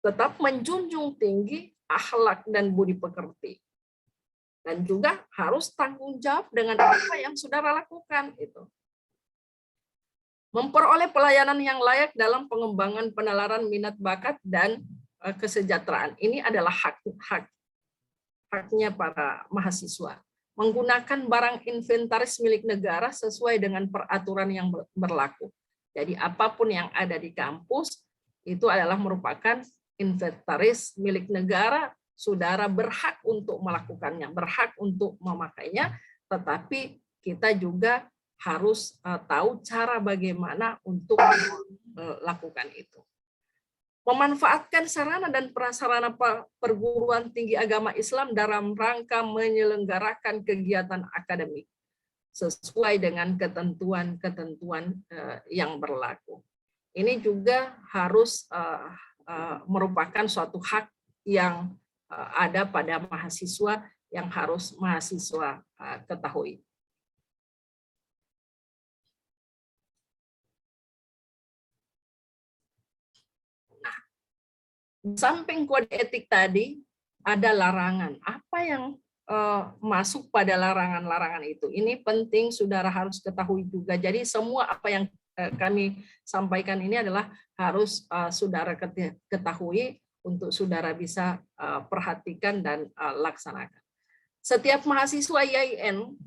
tetap menjunjung tinggi akhlak dan budi pekerti, dan juga harus tanggung jawab dengan apa yang saudara lakukan. Itu memperoleh pelayanan yang layak dalam pengembangan penalaran minat bakat dan kesejahteraan. Ini adalah haknya para mahasiswa. Menggunakan barang inventaris milik negara sesuai dengan peraturan yang berlaku. Jadi apapun yang ada di kampus itu adalah merupakan inventaris milik negara, saudara berhak untuk melakukannya, berhak untuk memakainya, tetapi kita juga harus tahu cara bagaimana untuk melakukan itu. Memanfaatkan sarana dan prasarana perguruan tinggi agama Islam dalam rangka menyelenggarakan kegiatan akademik sesuai dengan ketentuan-ketentuan yang berlaku. Ini juga harus merupakan suatu hak yang ada pada mahasiswa yang harus mahasiswa ketahui. Samping kode etik tadi, ada larangan. Apa yang masuk pada larangan-larangan itu? Ini penting, saudara harus ketahui juga. Jadi semua apa yang kami sampaikan ini adalah harus saudara ketahui untuk saudara bisa perhatikan dan laksanakan. Setiap mahasiswa IAIN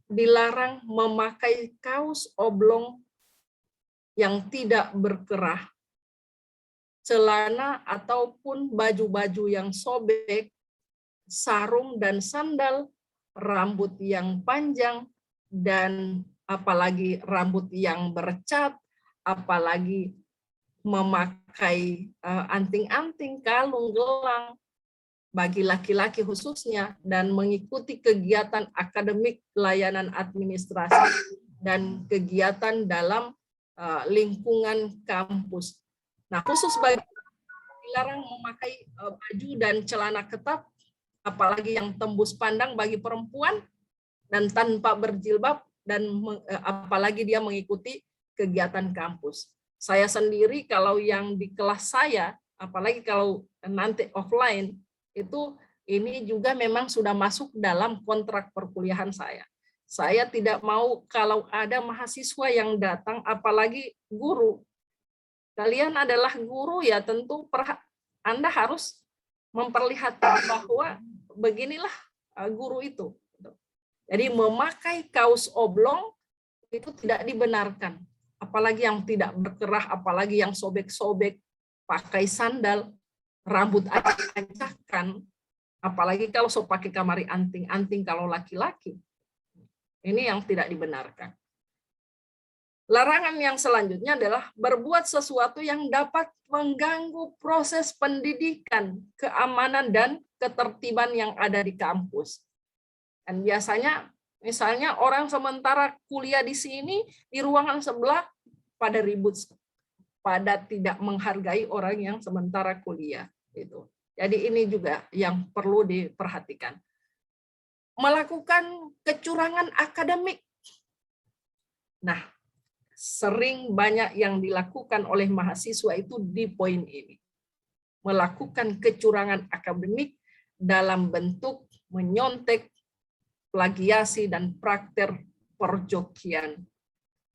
dilarang memakai kaos oblong yang tidak berkerah, celana ataupun baju-baju yang sobek, sarung dan sandal, rambut yang panjang, dan apalagi rambut yang bercat, apalagi memakai anting-anting, kalung, gelang bagi laki-laki khususnya, dan mengikuti kegiatan akademik, layanan administrasi, dan kegiatan dalam lingkungan kampus. Nah, khusus bagi dilarang memakai baju dan celana ketat, apalagi yang tembus pandang bagi perempuan, dan tanpa berjilbab, dan apalagi dia mengikuti kegiatan kampus. Saya sendiri kalau yang di kelas saya, apalagi kalau nanti offline, itu ini juga memang sudah masuk dalam kontrak perkuliahan saya. Saya tidak mau kalau ada mahasiswa yang datang, apalagi guru. Kalian adalah guru, ya tentu Anda harus memperlihatkan bahwa beginilah guru itu. Jadi memakai kaos oblong itu tidak dibenarkan. Apalagi yang tidak berkerah, apalagi yang sobek-sobek, pakai sandal, rambut acak-acakan, apalagi kalau pakai kamari anting-anting kalau laki-laki. Ini yang tidak dibenarkan. Larangan yang selanjutnya adalah berbuat sesuatu yang dapat mengganggu proses pendidikan, keamanan, dan ketertiban yang ada di kampus. Dan biasanya, misalnya orang sementara kuliah di sini, di ruangan sebelah pada ribut, pada tidak menghargai orang yang sementara kuliah. Jadi ini juga yang perlu diperhatikan. Melakukan kecurangan akademik. Nah, sering banyak yang dilakukan oleh mahasiswa itu di poin ini. Melakukan kecurangan akademik dalam bentuk menyontek, plagiasi, dan praktek perjokian.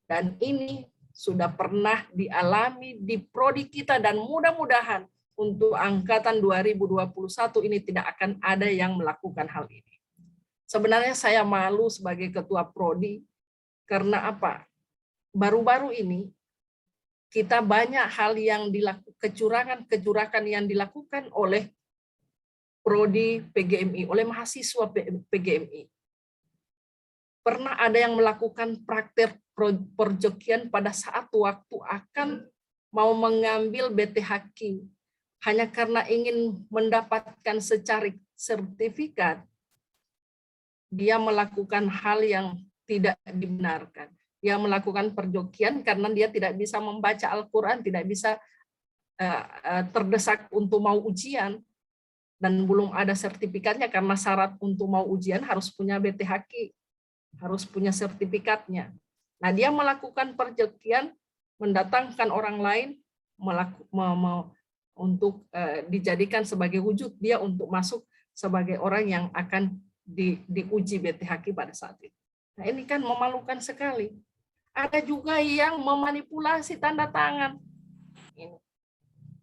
Dan ini sudah pernah dialami di prodi kita, dan mudah-mudahan untuk angkatan 2021 ini tidak akan ada yang melakukan hal ini. Sebenarnya saya malu sebagai ketua prodi, karena apa? Baru-baru ini kita banyak hal yang dilakukan, kecurangan yang dilakukan oleh prodi PGMI, oleh mahasiswa PGMI. Pernah ada yang melakukan praktek perjokian pada saat waktu akan mau mengambil BTHQ, hanya karena ingin mendapatkan secara sertifikat, dia melakukan hal yang tidak dibenarkan. Dia melakukan perjokian karena dia tidak bisa membaca Al-Quran, tidak bisa terdesak untuk mau ujian, dan belum ada sertifikatnya, karena syarat untuk mau ujian harus punya BTHQ, harus punya sertifikatnya. Nah, dia melakukan perjokian, mendatangkan orang lain untuk dijadikan sebagai wujud dia untuk masuk sebagai orang yang akan diuji BTHQ pada saat itu. Nah, ini kan memalukan sekali. Ada juga yang memanipulasi tanda tangan.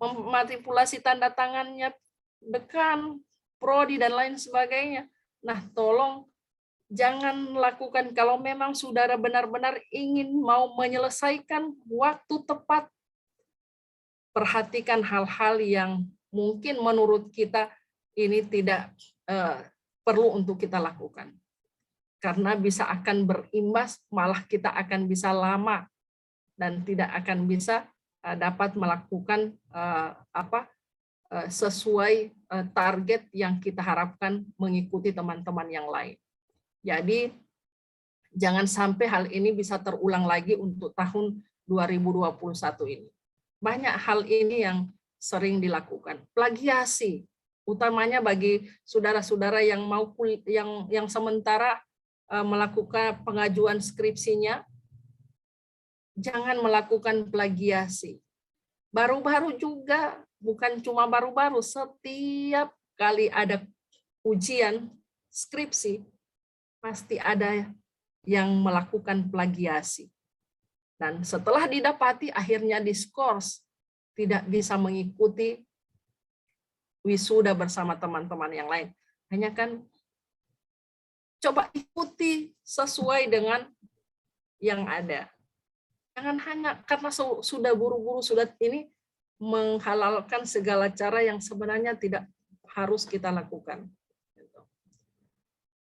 Memanipulasi tanda tangannya dekan, prodi, dan lain sebagainya. Nah, tolong jangan lakukan. Kalau memang saudara benar-benar ingin mau menyelesaikan waktu tepat, perhatikan hal-hal yang mungkin menurut kita ini tidak perlu untuk kita lakukan. Karena bisa akan berimbas, malah kita akan bisa lama dan tidak akan bisa dapat melakukan sesuai target yang kita harapkan mengikuti teman-teman yang lain. Jadi jangan sampai hal ini bisa terulang lagi untuk tahun 2021 ini. Banyak hal ini yang sering dilakukan. Plagiasi, utamanya bagi saudara-saudara yang mau yang sementara melakukan pengajuan skripsinya, jangan melakukan plagiasi. Baru-baru juga, bukan cuma baru-baru, setiap kali ada ujian skripsi, pasti ada yang melakukan plagiasi. Dan setelah didapati, akhirnya diskors, tidak bisa mengikuti wisuda bersama teman-teman yang lain. Hanya kan coba ikuti sesuai dengan yang ada. Jangan hanya karena sudah buru-buru, sudah ini menghalalkan segala cara yang sebenarnya tidak harus kita lakukan.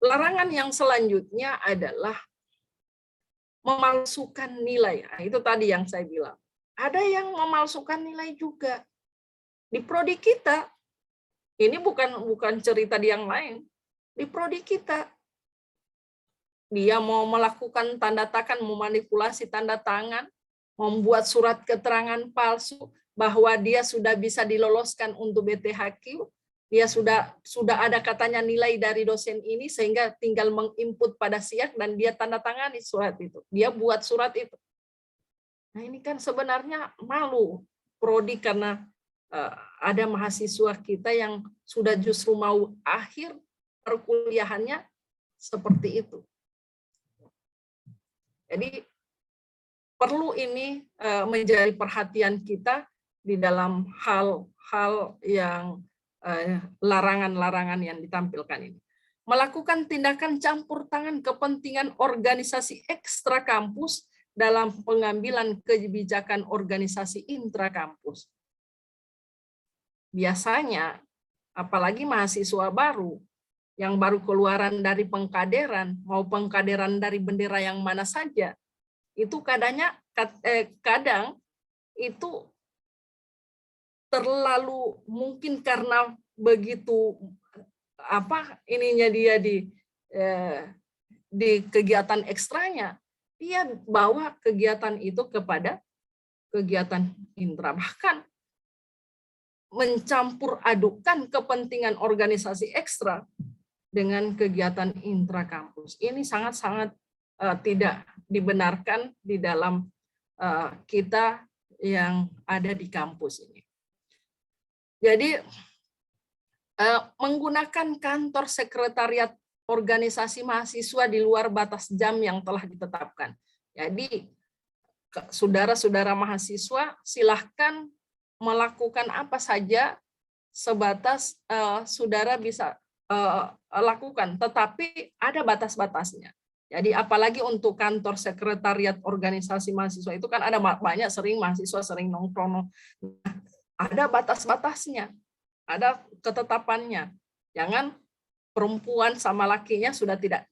Larangan yang selanjutnya adalah memalsukan nilai. Nah, itu tadi yang saya bilang. Ada yang memalsukan nilai juga. Di prodi kita, ini bukan cerita di yang lain. Di prodi kita, dia mau melakukan tanda tangan, memanipulasi tanda tangan, membuat surat keterangan palsu bahwa dia sudah bisa diloloskan untuk BTHQ, dia sudah ada katanya nilai dari dosen ini sehingga tinggal menginput pada SIAK dan dia tanda tangani surat itu. Dia buat surat itu. Nah, ini kan sebenarnya malu prodi karena ada mahasiswa kita yang sudah justru mau akhir perkuliahannya seperti itu. Jadi perlu ini menjadi perhatian kita di dalam hal-hal yang larangan-larangan yang ditampilkan ini. Melakukan tindakan campur tangan kepentingan organisasi ekstra kampus dalam pengambilan kebijakan organisasi intrakampus. Biasanya, apalagi mahasiswa baru, yang baru keluaran dari pengkaderan, mau pengkaderan dari bendera yang mana saja, itu kadang itu terlalu mungkin karena begitu ininya dia di kegiatan ekstranya, dia bawa kegiatan itu kepada kegiatan intra, bahkan mencampur adukan kepentingan organisasi ekstra dengan kegiatan intra kampus. Ini sangat-sangat tidak dibenarkan di dalam kita yang ada di kampus ini. Jadi menggunakan kantor sekretariat organisasi mahasiswa di luar batas jam yang telah ditetapkan. Jadi saudara-saudara mahasiswa silahkan melakukan apa saja sebatas saudara bisa lakukan, tetapi ada batas-batasnya. Jadi apalagi untuk kantor sekretariat organisasi mahasiswa itu kan ada banyak mahasiswa sering nongkrong. Ada batas-batasnya, ada ketetapannya. Jangan perempuan sama lakinya sudah tidak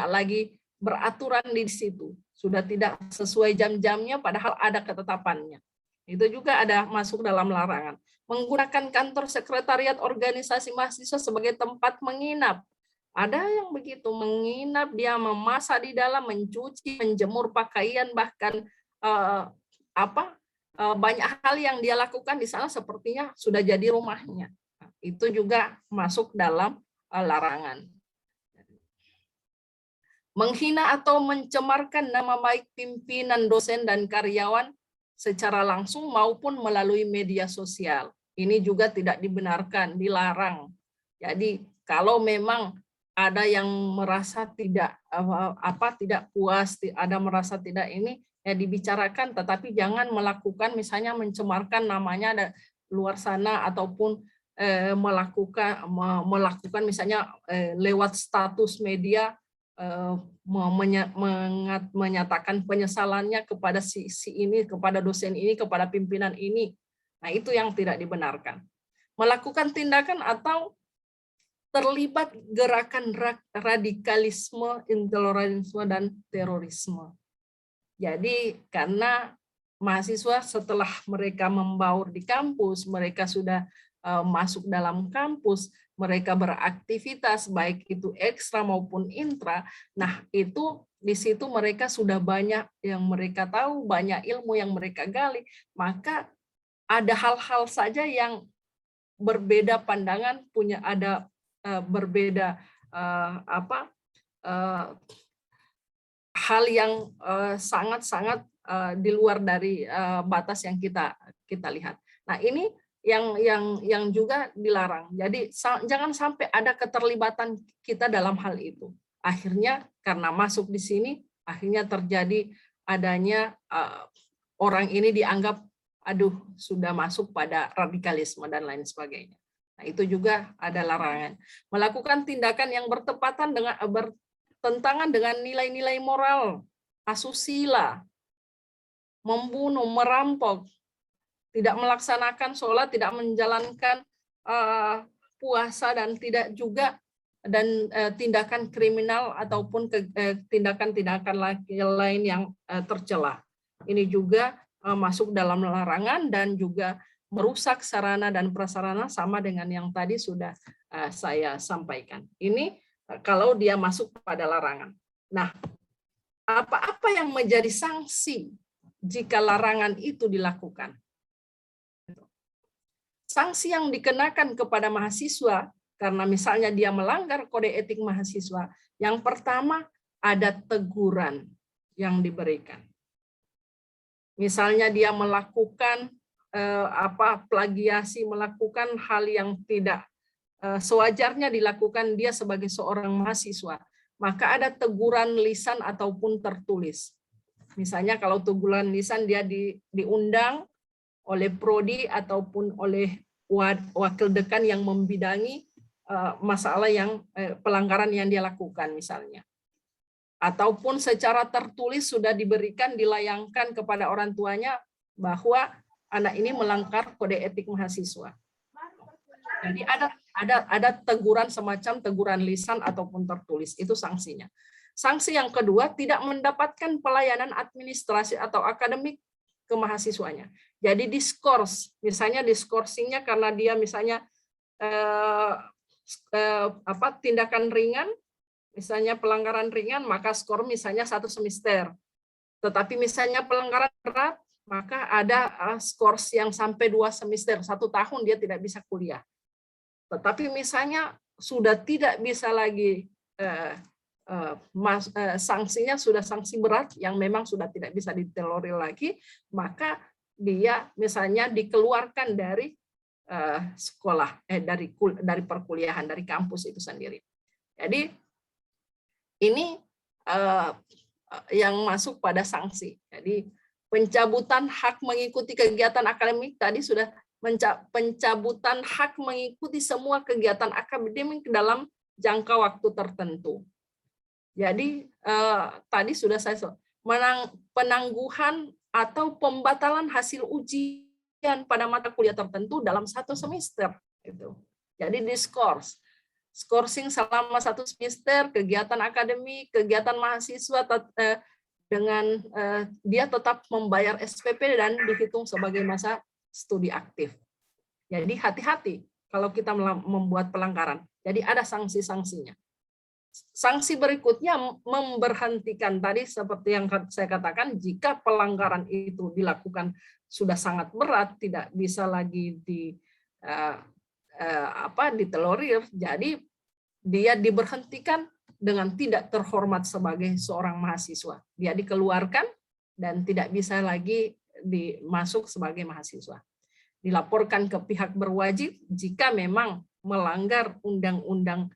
lagi beraturan di situ, sudah tidak sesuai jam-jamnya padahal ada ketetapannya. Itu juga ada masuk dalam larangan. Menggunakan kantor sekretariat organisasi mahasiswa sebagai tempat menginap. Ada yang begitu menginap, dia memasak di dalam, mencuci, menjemur pakaian, bahkan banyak hal yang dia lakukan di sana sepertinya sudah jadi rumahnya. Itu juga masuk dalam larangan. Menghina atau mencemarkan nama baik pimpinan, dosen, dan karyawan secara langsung maupun melalui media sosial. Ini juga tidak dibenarkan, dilarang. Jadi kalau memang ada yang merasa tidak puas, ada merasa tidak ini, ya dibicarakan, tetapi jangan melakukan misalnya mencemarkan namanya ada luar sana ataupun melakukan misalnya lewat status media menyatakan penyesalannya kepada si ini, kepada dosen ini, kepada pimpinan ini. Nah, itu yang tidak dibenarkan. Melakukan tindakan atau terlibat gerakan radikalisme, intoleransi, dan terorisme. Jadi karena mahasiswa setelah mereka membaur di kampus, mereka sudah masuk dalam kampus, mereka beraktivitas baik itu ekstra maupun intra. Nah, itu di situ mereka sudah banyak yang mereka tahu, banyak ilmu yang mereka gali, maka ada hal-hal saja yang berbeda pandangan, punya ada berbeda hal yang sangat-sangat di luar dari batas yang kita lihat. Nah, ini yang juga dilarang. Jadi jangan sampai ada keterlibatan kita dalam hal itu. Akhirnya karena masuk di sini, akhirnya terjadi adanya orang ini dianggap sudah masuk pada radikalisme dan lain sebagainya. Nah, itu juga ada larangan. Melakukan tindakan yang bertentangan dengan nilai-nilai moral, asusila, membunuh, merampok, tidak melaksanakan sholat, tidak menjalankan puasa, dan tidak juga dan tindakan kriminal ataupun tindakan-tindakan lain yang tercela. Ini juga masuk dalam larangan dan juga merusak sarana dan prasarana sama dengan yang tadi sudah saya sampaikan. Ini kalau dia masuk pada larangan. Nah, apa-apa yang menjadi sanksi jika larangan itu dilakukan? Sanksi yang dikenakan kepada mahasiswa karena misalnya dia melanggar kode etik mahasiswa, yang pertama ada teguran yang diberikan. Misalnya dia melakukan plagiasi, melakukan hal yang tidak sewajarnya dilakukan dia sebagai seorang mahasiswa, maka ada teguran lisan ataupun tertulis. Misalnya kalau teguran lisan dia diundang oleh prodi ataupun oleh wakil dekan yang membidangi masalah yang pelanggaran yang dia lakukan misalnya. Ataupun secara tertulis sudah diberikan, dilayangkan kepada orang tuanya bahwa anak ini melanggar kode etik mahasiswa. Jadi ada teguran semacam teguran lisan ataupun tertulis, itu sanksinya. Sanksi yang kedua, tidak mendapatkan pelayanan administrasi atau akademik ke mahasiswanya. Jadi diskors, misalnya diskorsingnya karena dia misalnya tindakan ringan, misalnya pelanggaran ringan, maka skor misalnya 1 semester. Tetapi misalnya pelanggaran berat, maka ada skors yang sampai 2 semester, 1 tahun dia tidak bisa kuliah. Tetapi misalnya sudah tidak bisa lagi, sanksinya sudah sanksi berat yang memang sudah tidak bisa ditolerir lagi, maka dia misalnya dikeluarkan dari sekolah, dari perkuliahan, dari kampus itu sendiri. Jadi ini yang masuk pada sanksi. Jadi pencabutan hak mengikuti kegiatan akademik tadi sudah pencabutan hak mengikuti semua kegiatan akademik dalam jangka waktu tertentu. Jadi tadi sudah saya penangguhan atau pembatalan hasil ujian pada mata kuliah tertentu dalam 1 semester. Itu. Jadi diskors. Skorsing selama 1 semester, kegiatan akademik, kegiatan mahasiswa dengan dia tetap membayar SPP dan dihitung sebagai masa studi aktif. Jadi hati-hati kalau kita membuat pelanggaran. Jadi ada sanksi-sanksinya. Sanksi berikutnya memberhentikan tadi seperti yang saya katakan, jika pelanggaran itu dilakukan sudah sangat berat, tidak bisa lagi ditolerir, jadi dia diberhentikan dengan tidak terhormat sebagai seorang mahasiswa. Dia dikeluarkan dan tidak bisa lagi masuk sebagai mahasiswa. Dilaporkan ke pihak berwajib jika memang melanggar undang-undang,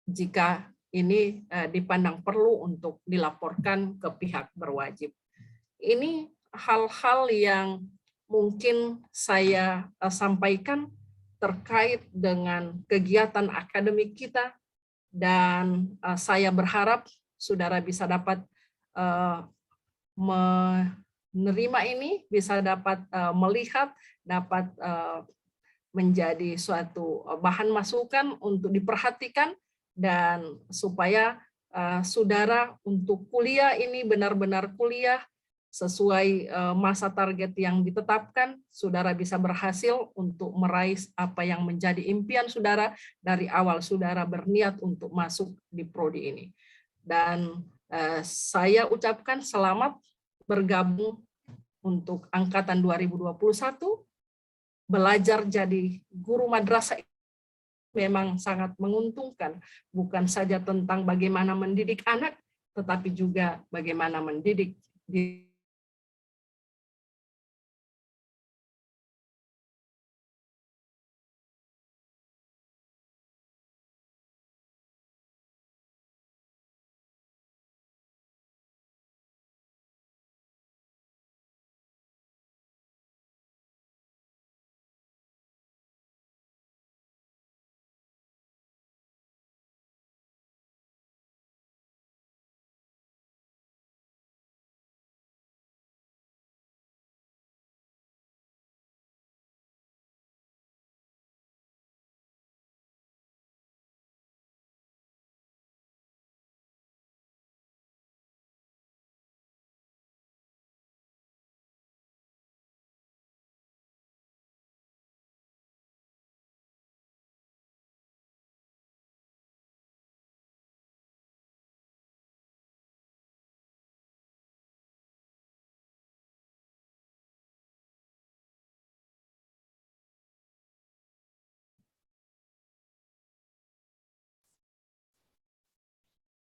jika ini dipandang perlu untuk dilaporkan ke pihak berwajib. Ini hal-hal yang mungkin saya sampaikan terkait dengan kegiatan akademik kita, dan saya berharap saudara bisa dapat menerima ini, bisa dapat melihat, dapat menjadi suatu bahan masukan untuk diperhatikan, dan supaya saudara untuk kuliah ini benar-benar kuliah sesuai masa target yang ditetapkan, saudara bisa berhasil untuk meraih apa yang menjadi impian saudara dari awal saudara berniat untuk masuk di prodi ini. Dan saya ucapkan selamat bergabung untuk angkatan 2021, belajar jadi guru madrasah memang sangat menguntungkan, bukan saja tentang bagaimana mendidik anak, tetapi juga bagaimana mendidik diri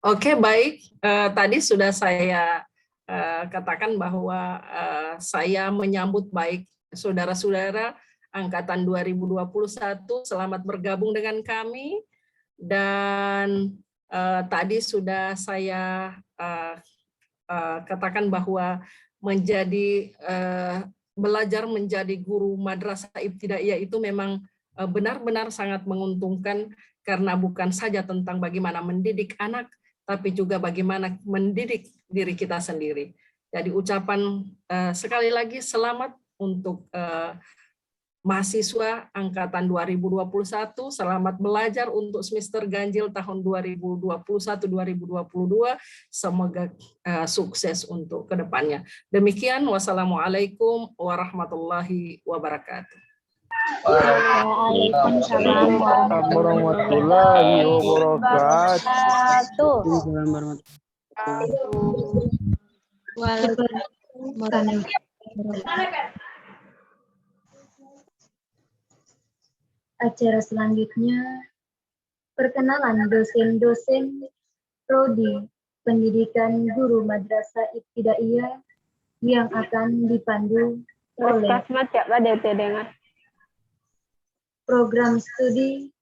Oke, baik. Tadi sudah saya katakan bahwa saya menyambut baik saudara-saudara angkatan 2021. Selamat bergabung dengan kami. Dan tadi sudah saya katakan bahwa belajar menjadi guru madrasah ibtidaiyah itu memang benar-benar sangat menguntungkan, karena bukan saja tentang bagaimana mendidik anak, tapi juga bagaimana mendidik diri kita sendiri. Jadi ucapan sekali lagi selamat untuk mahasiswa angkatan 2021, selamat belajar untuk semester ganjil tahun 2021-2022. Semoga sukses untuk kedepannya. Demikian, wassalamualaikum warahmatullahi wabarakatuh. Waalaikumsalam warahmatullahi wabarakatuh. Acara selanjutnya, perkenalan dosen-dosen Prodi Pendidikan Guru Madrasah Ibtidaiyah yang akan dipandu oleh program studi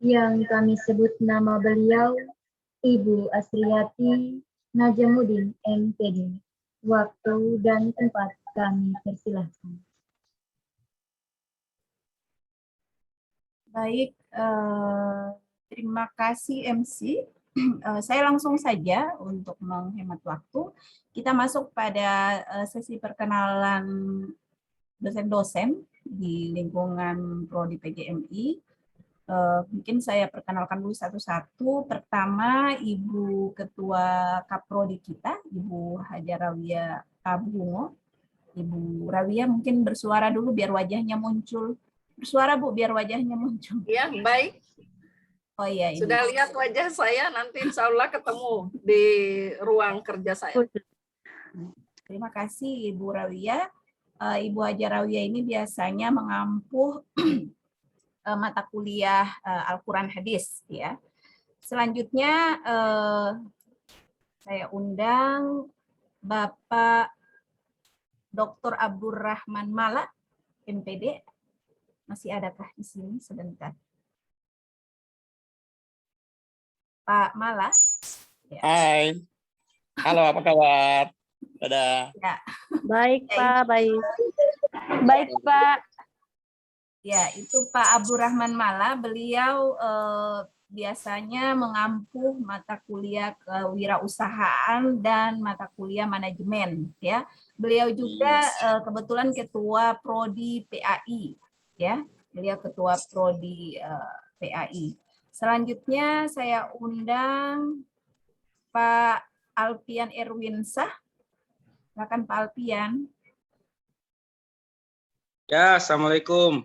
yang kami sebut nama beliau, Ibu Asriyati Najamuddin, MPD. Waktu dan tempat kami persilahkan. Baik, terima kasih MC. Saya langsung saja untuk menghemat waktu. Kita masuk pada sesi perkenalan dosen-dosen di lingkungan Prodi PGMI. Mungkin saya perkenalkan dulu satu-satu. Pertama, Ibu Ketua Kaprodi kita, Ibu Hajar Rawiyah Abungo. Ibu Rawiyah mungkin bersuara dulu biar wajahnya muncul. Bersuara Bu, biar wajahnya muncul. Ya, baik. Oh iya, ini. Sudah lihat wajah saya, nanti insya Allah ketemu di ruang kerja saya. Terima kasih Ibu Rawiyah. Ibu Hajar Rawiyah ini biasanya mengampuh mata kuliah Al-Quran Hadis, ya. Selanjutnya saya undang Bapak Dr. Abdurrahman Mala, MPD. Masih adakah di sini? Sebentar. Pak Mala. Ya. Hai. Halo, apa kabar? Dadah. Ya. Baik, Pak. Baik. Baik, Pak. Ya, itu Pak Abdurrahman Mala. Beliau biasanya mengampuh mata kuliah kewirausahaan dan mata kuliah manajemen. Ya, beliau juga kebetulan ketua Prodi PAI. Ya, beliau ketua Prodi PAI. Selanjutnya saya undang Pak Alfian Erwinsyah. Silakan Pak Alfian. Ya, assalamualaikum.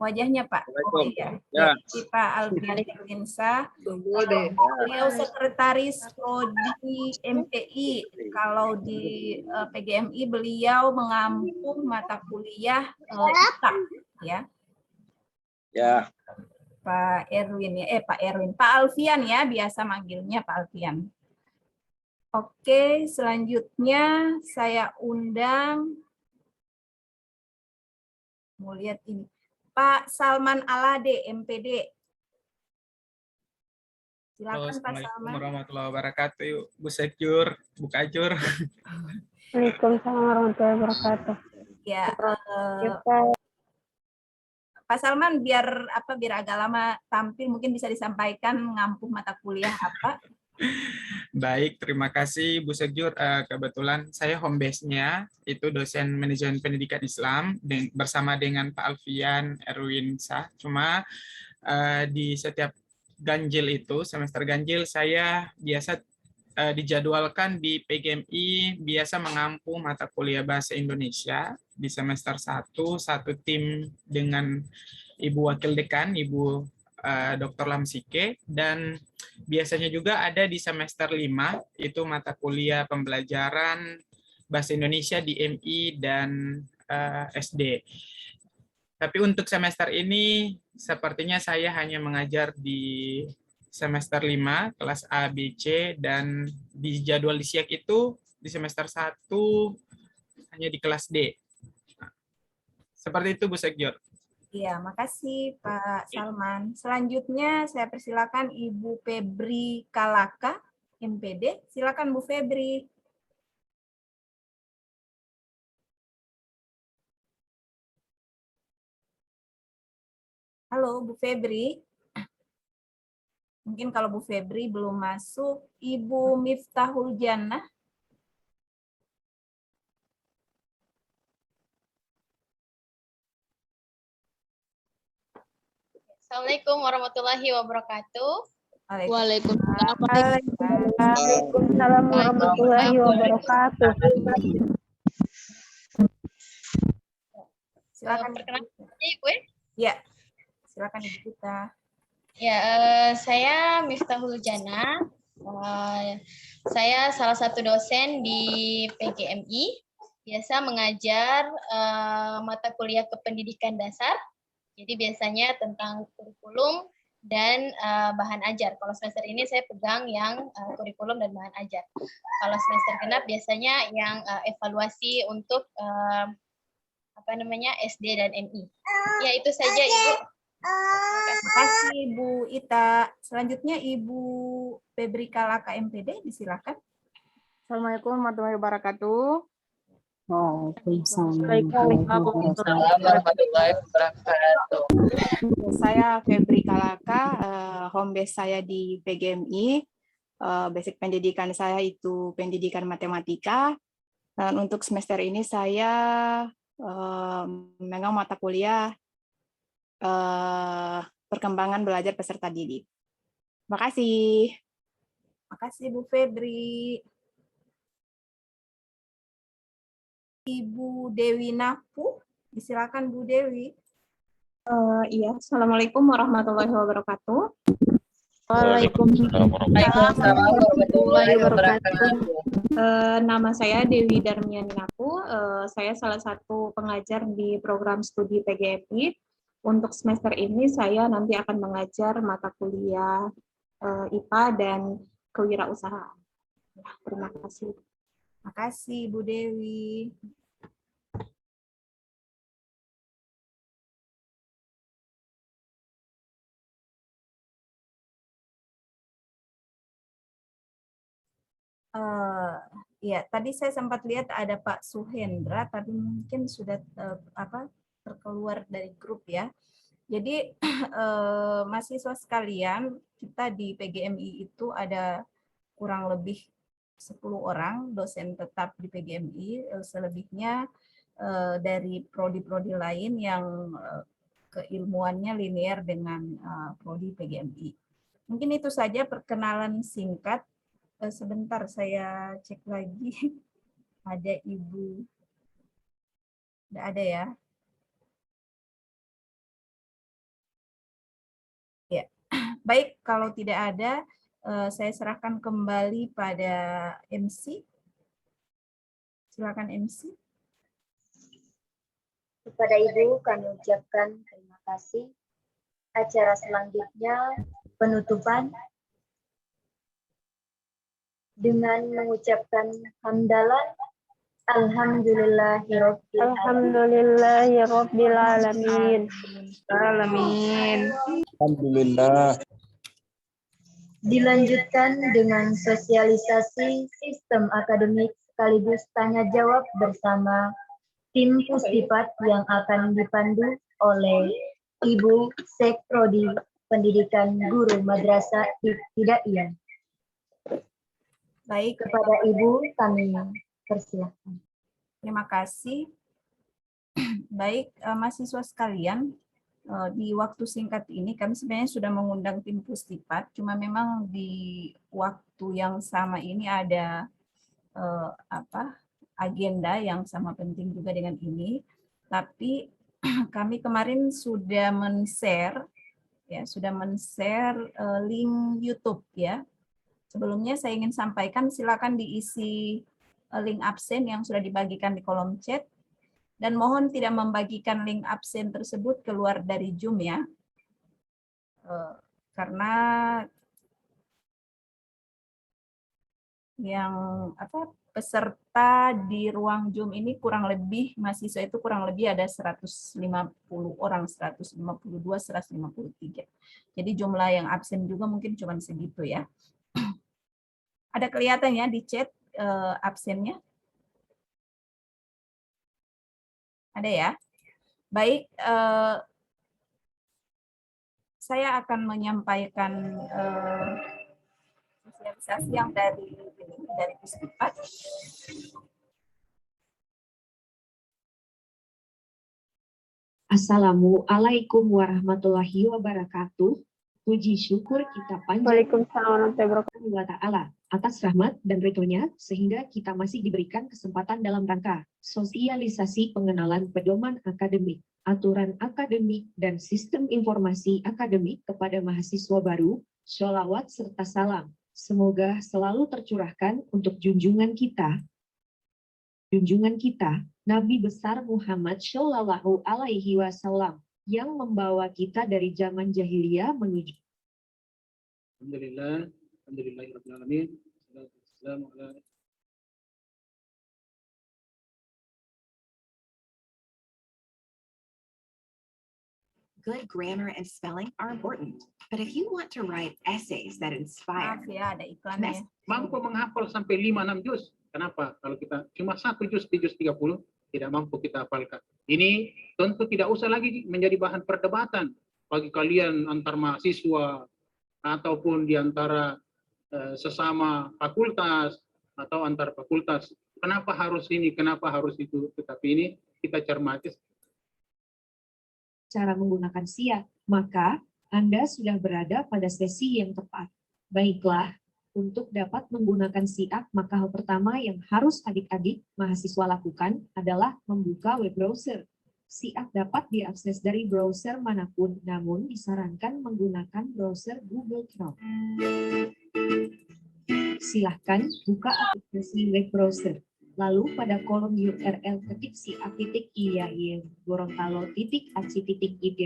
Wajahnya Pak. Oh, iya. Ya. Jadi, Pak Alfian Erwinsyah. Beliau sekretaris Prodi MPI. Kalau di PGMI beliau mengampuh mata kuliah IPA, ya. Ya. Pak Erwin ya, Pak Alfian ya, biasa manggilnya Pak Alfian. Oke, selanjutnya saya undang, mau lihat ini, Pak Salman Alade, MPD. Silakan Pak Salman. Assalamualaikum warahmatullahi wabarakatuh. Bu Sekjur, Bu Kajur. Waalaikumsalam warahmatullahi wabarakatuh. Ya, Pak Salman biar agak lama tampil mungkin bisa disampaikan mengampuh mata kuliah apa? Baik, terima kasih Bu Sekjur. Kebetulan saya home base-nya itu dosen manajemen pendidikan Islam bersama dengan Pak Alfian Erwinsyah. Cuma di setiap ganjil itu, semester ganjil, saya biasa dijadwalkan di PGMI biasa mengampuh mata kuliah Bahasa Indonesia di semester 1, satu tim dengan Ibu Wakil Dekan, Ibu Dr. Lamsike, dan biasanya juga ada di semester 5, itu mata kuliah pembelajaran Bahasa Indonesia di MI dan SD. Tapi untuk semester ini, sepertinya saya hanya mengajar di semester 5, kelas A, B, C, dan di jadwal di SIAK itu di semester 1 hanya di kelas D. Seperti itu, Bu Sekjur. Iya, makasih Pak Salman. Selanjutnya saya persilakan Ibu Febri Kalaka, MPD. Silakan Bu Febri. Halo Bu Febri. Mungkin kalau Bu Febri belum masuk, Ibu Miftahul Jannah. Assalamualaikum warahmatullahi wabarakatuh. Waalaikumsalam. Waalaikumsalam warahmatullahi wabarakatuh. Silakan. Perkenalkan Ibu ya. Ya, silakan Ibu kita. Ya, saya Miftahul Jannah. Saya salah satu dosen di PGMI. Biasa mengajar mata kuliah kependidikan dasar. Jadi biasanya tentang kurikulum dan bahan ajar. Kalau semester ini saya pegang yang kurikulum dan bahan ajar. Kalau semester genap biasanya yang evaluasi untuk SD dan MI. Ya, itu saja Ibu. Terima kasih Bu Ita. Selanjutnya Ibu Febri Kalaka MPD, disilakan. Assalamualaikum warahmatullahi wabarakatuh. Waalaikumsalam. Saya Febri Kalaka, home base saya di PGMI. Basic pendidikan saya itu pendidikan matematika. Dan untuk semester ini saya memegang mata kuliah perkembangan belajar peserta didik. Terima kasih. Terima kasih Bu Febri. Ibu Dewi Nafu, disilakan Bu Dewi. Iya, Assalamualaikum warahmatullahi wabarakatuh. Waalaikumsalam warahmatullahi wabarakatuh. Nama saya Dewi Darmiani Nafu. Saya salah satu pengajar di program studi PGMI. Untuk semester ini saya nanti akan mengajar mata kuliah IPA dan kewirausahaan. Terima kasih. Terima kasih Bu Dewi. Ya, tadi saya sempat lihat ada Pak Suhendra, tapi mungkin sudah terkeluar dari grup ya. Jadi mahasiswa sekalian, kita di PGMI itu ada kurang lebih 10 orang dosen tetap di PGMI, selebihnya dari prodi-prodi lain yang keilmuannya linear dengan prodi PGMI. Mungkin itu saja perkenalan singkat. Sebentar saya cek lagi. Ada Ibu. Tidak ada ya? Ya. Baik, kalau tidak ada, saya serahkan kembali pada MC. Silakan MC. Kepada Ibu kami ucapkan terima kasih. Acara selanjutnya penutupan dengan mengucapkan hamdalah Alhamdulillahirabbil alamin. Alhamdulillah. Dilanjutkan dengan sosialisasi sistem akademik sekaligus tanya jawab bersama tim Pustipat yang akan dipandu oleh Ibu Sekprodi Pendidikan Guru Madrasah Ibtidaiyah. Baik, kepada Ibu kami persilahkan. Terima kasih. Baik, mahasiswa sekalian, di waktu singkat ini kami sebenarnya sudah mengundang tim Pustipat, cuma memang di waktu yang sama ini ada agenda yang sama penting juga dengan ini. Tapi kami kemarin sudah men-share link YouTube ya. Sebelumnya saya ingin sampaikan, silakan diisi link absen yang sudah dibagikan di kolom chat. Dan mohon tidak membagikan link absen tersebut keluar dari Zoom ya. Karena yang peserta di ruang Zoom ini kurang lebih, mahasiswa itu kurang lebih ada 150 orang, 152, 153. Jadi jumlah yang absen juga mungkin cuma segitu ya. Ada kelihatan ya di chat absennya? Ada ya? Baik, saya akan menyampaikan sosialisasi yang dari Pustipat. Assalamualaikum warahmatullahi wabarakatuh. Puji syukur kita panjatkan wa ta'ala atas rahmat dan ridhonya sehingga kita masih diberikan kesempatan dalam rangka sosialisasi pengenalan pedoman akademik, aturan akademik, dan sistem informasi akademik kepada mahasiswa baru. Sholawat serta salam semoga selalu tercurahkan untuk junjungan kita, Nabi besar Muhammad Shallallahu Alaihi Wasallam, yang membawa kita dari zaman jahiliyah menuju. Alhamdulillah, alhamdulillahirabbil alamin. Wassalamu ala Good grammar and spelling are important, but if you want to write essays that inspire, Maaf ya, ada iklannya. mampu menghafal sampai 5-6 juz. Kenapa? Kalau kita cuma 1 juz di juz 30, tidak mampu kita hafalkan. Ini tentu tidak usah lagi menjadi bahan perdebatan bagi kalian antar mahasiswa ataupun di antara sesama fakultas atau antar fakultas. Kenapa harus ini, kenapa harus itu? Tetapi ini kita cermati. Cara menggunakan SIAK, maka Anda sudah berada pada sesi yang tepat. Baiklah, untuk dapat menggunakan SIAK, maka hal pertama yang harus adik-adik mahasiswa lakukan adalah membuka web browser. SIAK dapat diakses dari browser manapun, namun disarankan menggunakan browser Google Chrome. Silahkan buka aplikasi web browser. Lalu pada kolom URL ketik siak.iai.gorontalo.ac.id.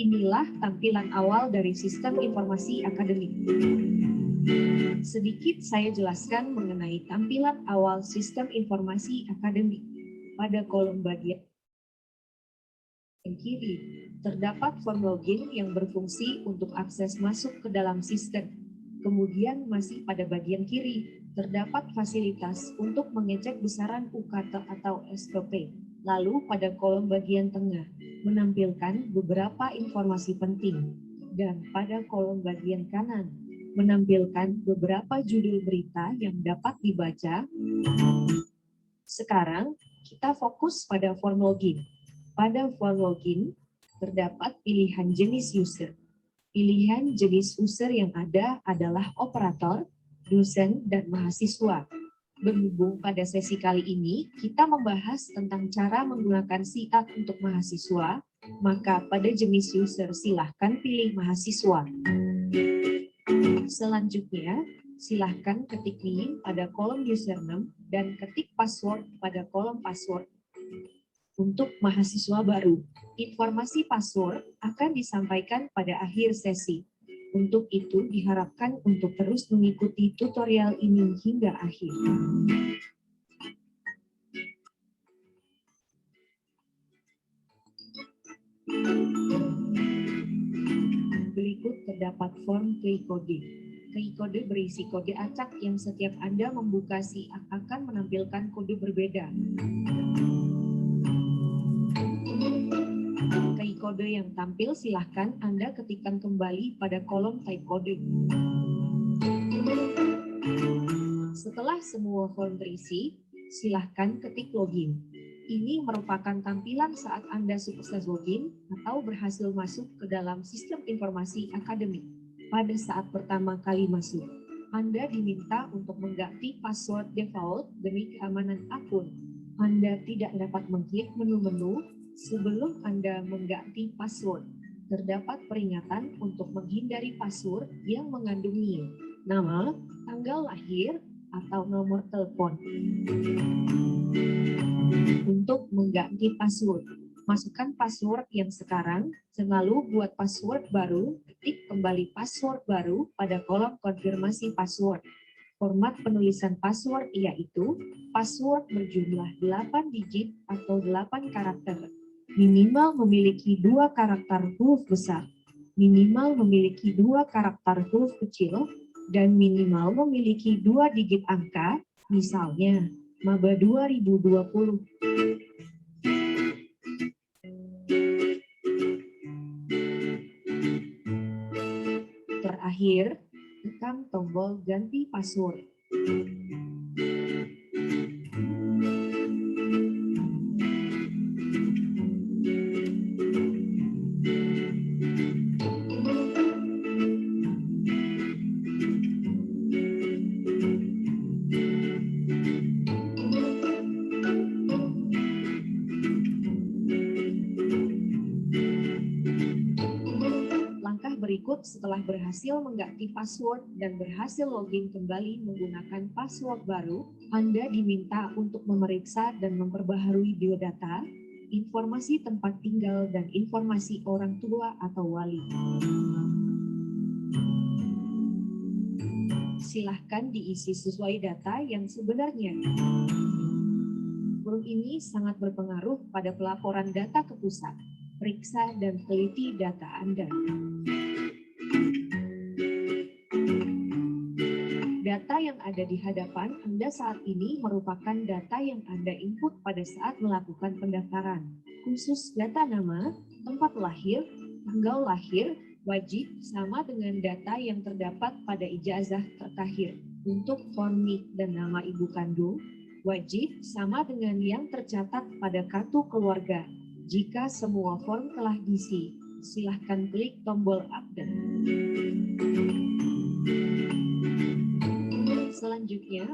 Inilah tampilan awal dari sistem informasi akademik. Sedikit saya jelaskan mengenai tampilan awal sistem informasi akademik. Pada kolom bagian kiri, terdapat form login yang berfungsi untuk akses masuk ke dalam sistem. Kemudian masih pada bagian kiri, terdapat fasilitas untuk mengecek besaran UKT atau SPP. Lalu pada kolom bagian tengah, menampilkan beberapa informasi penting. Dan pada kolom bagian kanan, menampilkan beberapa judul berita yang dapat dibaca. Sekarang, kita fokus pada form login. Pada form login, terdapat pilihan jenis user. Pilihan jenis user yang ada adalah operator, dosen, dan mahasiswa. Berhubung pada sesi kali ini, kita membahas tentang cara menggunakan SIAK untuk mahasiswa, maka pada jenis user silahkan pilih mahasiswa. Selanjutnya, silahkan ketik name pada kolom username dan ketik password pada kolom password. Untuk mahasiswa baru, informasi password akan disampaikan pada akhir sesi. Untuk itu diharapkan untuk terus mengikuti tutorial ini hingga akhir. Berikut terdapat form key kode. Key kode berisi kode acak yang setiap Anda membuka SIAK akan menampilkan kode berbeda. Key kode yang tampil silahkan Anda ketikkan kembali pada kolom type kode. Setelah semua form terisi, silahkan ketik login. Ini merupakan tampilan saat Anda sukses login atau berhasil masuk ke dalam sistem informasi akademik. Pada saat pertama kali masuk, Anda diminta untuk mengganti password default demi keamanan akun. Anda tidak dapat mengklik menu-menu sebelum Anda mengganti password. Terdapat peringatan untuk menghindari password yang mengandung NIL, nama, tanggal lahir, atau nomor telepon. Untuk mengganti password, Masukkan password yang sekarang, lalu buat password baru, ketik kembali password baru pada kolom konfirmasi password. Format penulisan password yaitu password berjumlah 8 digit atau 8 karakter. Minimal memiliki 2 karakter huruf besar, minimal memiliki 2 karakter huruf kecil, dan minimal memiliki 2 digit angka, misalnya Maba 2020. Terakhir, tekan tombol ganti password. Berikut setelah berhasil mengganti password dan berhasil login kembali menggunakan password baru, Anda diminta untuk memeriksa dan memperbaharui biodata, informasi tempat tinggal, dan informasi orang tua atau wali. Silahkan diisi sesuai data yang sebenarnya. Form ini sangat berpengaruh pada pelaporan data ke pusat. Periksa dan teliti data Anda. Data yang ada di hadapan Anda saat ini merupakan data yang Anda input pada saat melakukan pendaftaran. Khusus data nama, tempat lahir, tanggal lahir, wajib sama dengan data yang terdapat pada ijazah terakhir. Untuk form NIK dan nama ibu kandung, wajib sama dengan yang tercatat pada kartu keluarga. Jika semua form telah diisi, silahkan klik tombol update. Selanjutnya,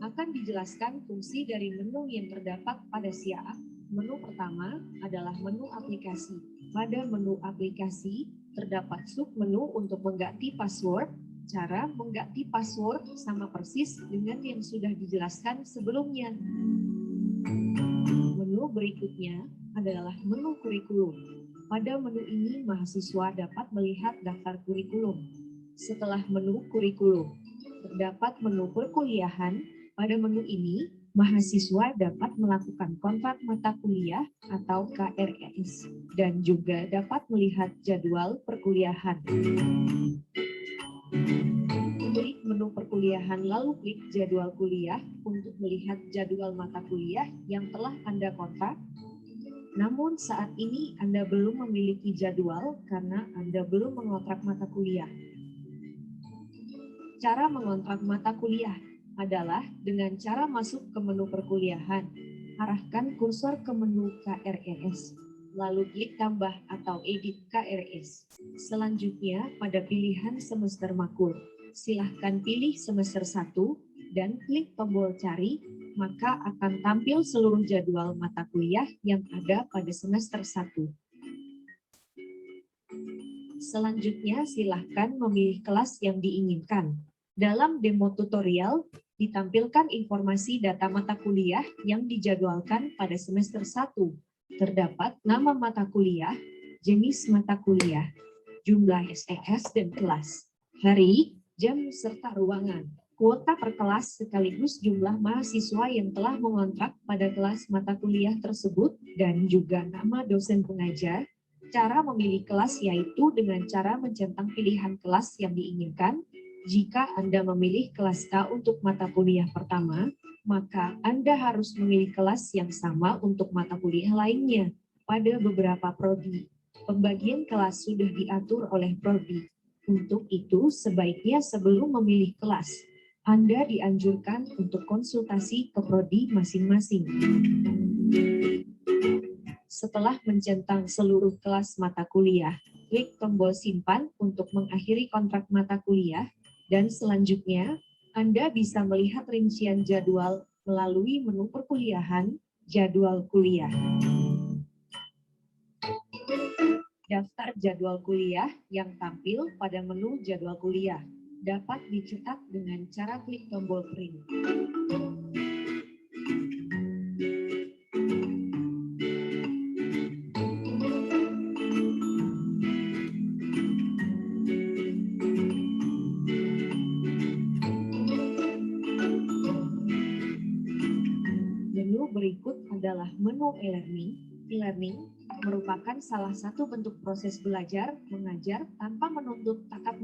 akan dijelaskan fungsi dari menu yang terdapat pada SIA. Menu pertama adalah menu aplikasi. Pada menu aplikasi, terdapat submenu untuk mengganti password. Cara mengganti password sama persis dengan yang sudah dijelaskan sebelumnya. Menu berikutnya adalah menu kurikulum. Pada menu ini, mahasiswa dapat melihat daftar kurikulum. Setelah menu kurikulum, terdapat menu perkuliahan. Pada menu ini, mahasiswa dapat melakukan kontrak mata kuliah atau KRS dan juga dapat melihat jadwal perkuliahan. Klik menu perkuliahan lalu klik jadwal kuliah untuk melihat jadwal mata kuliah yang telah Anda kontrak. Namun saat ini Anda belum memiliki jadwal karena Anda belum mengontrak mata kuliah. Cara mengontrak mata kuliah adalah dengan cara masuk ke menu perkuliahan. Arahkan kursor ke menu KRS, lalu klik tambah atau edit KRS. Selanjutnya pada pilihan semester makul, silahkan pilih semester 1 dan klik tombol cari, maka akan tampil seluruh jadwal mata kuliah yang ada pada semester 1. Selanjutnya silahkan memilih kelas yang diinginkan. Dalam demo tutorial, ditampilkan informasi data mata kuliah yang dijadwalkan pada semester 1. Terdapat nama mata kuliah, jenis mata kuliah, jumlah SES dan kelas, hari, jam, serta ruangan, kuota per kelas sekaligus jumlah mahasiswa yang telah mengontrak pada kelas mata kuliah tersebut, dan juga nama dosen pengajar. Cara memilih kelas yaitu dengan cara mencentang pilihan kelas yang diinginkan. Jika Anda memilih kelas K untuk mata kuliah pertama, maka Anda harus memilih kelas yang sama untuk mata kuliah lainnya. Pada beberapa prodi, pembagian kelas sudah diatur oleh prodi. Untuk itu, sebaiknya sebelum memilih kelas, Anda dianjurkan untuk konsultasi ke prodi masing-masing. Setelah mencentang seluruh kelas mata kuliah, klik tombol simpan untuk mengakhiri kontrak mata kuliah. Dan selanjutnya, Anda bisa melihat rincian jadwal melalui menu perkuliahan, jadwal kuliah. Daftar jadwal kuliah yang tampil pada menu jadwal kuliah dapat dicetak dengan cara klik tombol print. Menu berikut adalah menu e-learning. E-learning merupakan salah satu bentuk proses belajar mengajar tanpa menuntut tatap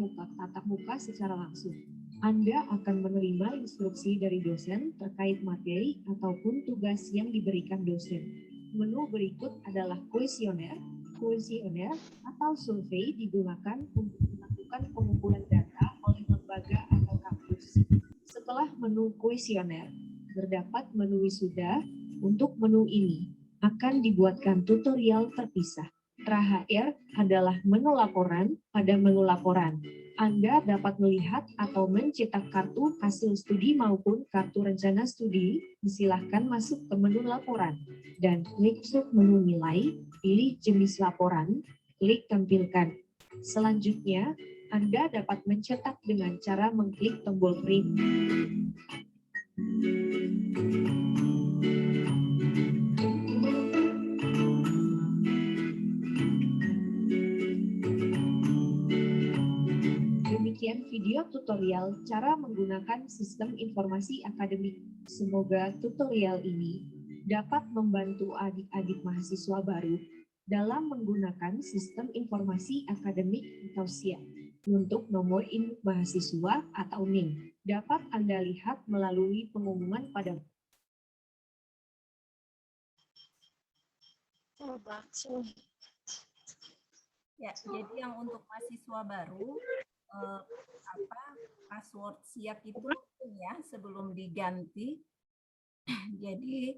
muka secara langsung. Anda akan menerima instruksi dari dosen terkait materi ataupun tugas yang diberikan dosen. Menu berikut adalah kuesioner. Kuesioner atau survei digunakan untuk melakukan pengumpulan data oleh lembaga atau kampus. Setelah menu kuesioner, terdapat menu wisuda. Untuk menu ini akan dibuatkan tutorial terpisah. Terakhir adalah menu laporan. Pada menu laporan, Anda dapat melihat atau mencetak kartu hasil studi maupun kartu rencana studi. Silahkan masuk ke menu laporan dan klik sub menu nilai, pilih jenis laporan, klik tampilkan. Selanjutnya, Anda dapat mencetak dengan cara mengklik tombol print. Demikian video tutorial cara menggunakan sistem informasi akademik. Semoga tutorial ini dapat membantu adik-adik mahasiswa baru dalam menggunakan sistem informasi akademik atau SIA. Untuk nomor induk mahasiswa atau NIM dapat Anda lihat melalui pengumuman pada Ya, jadi yang untuk mahasiswa baru password SIAK itu ya sebelum diganti. Jadi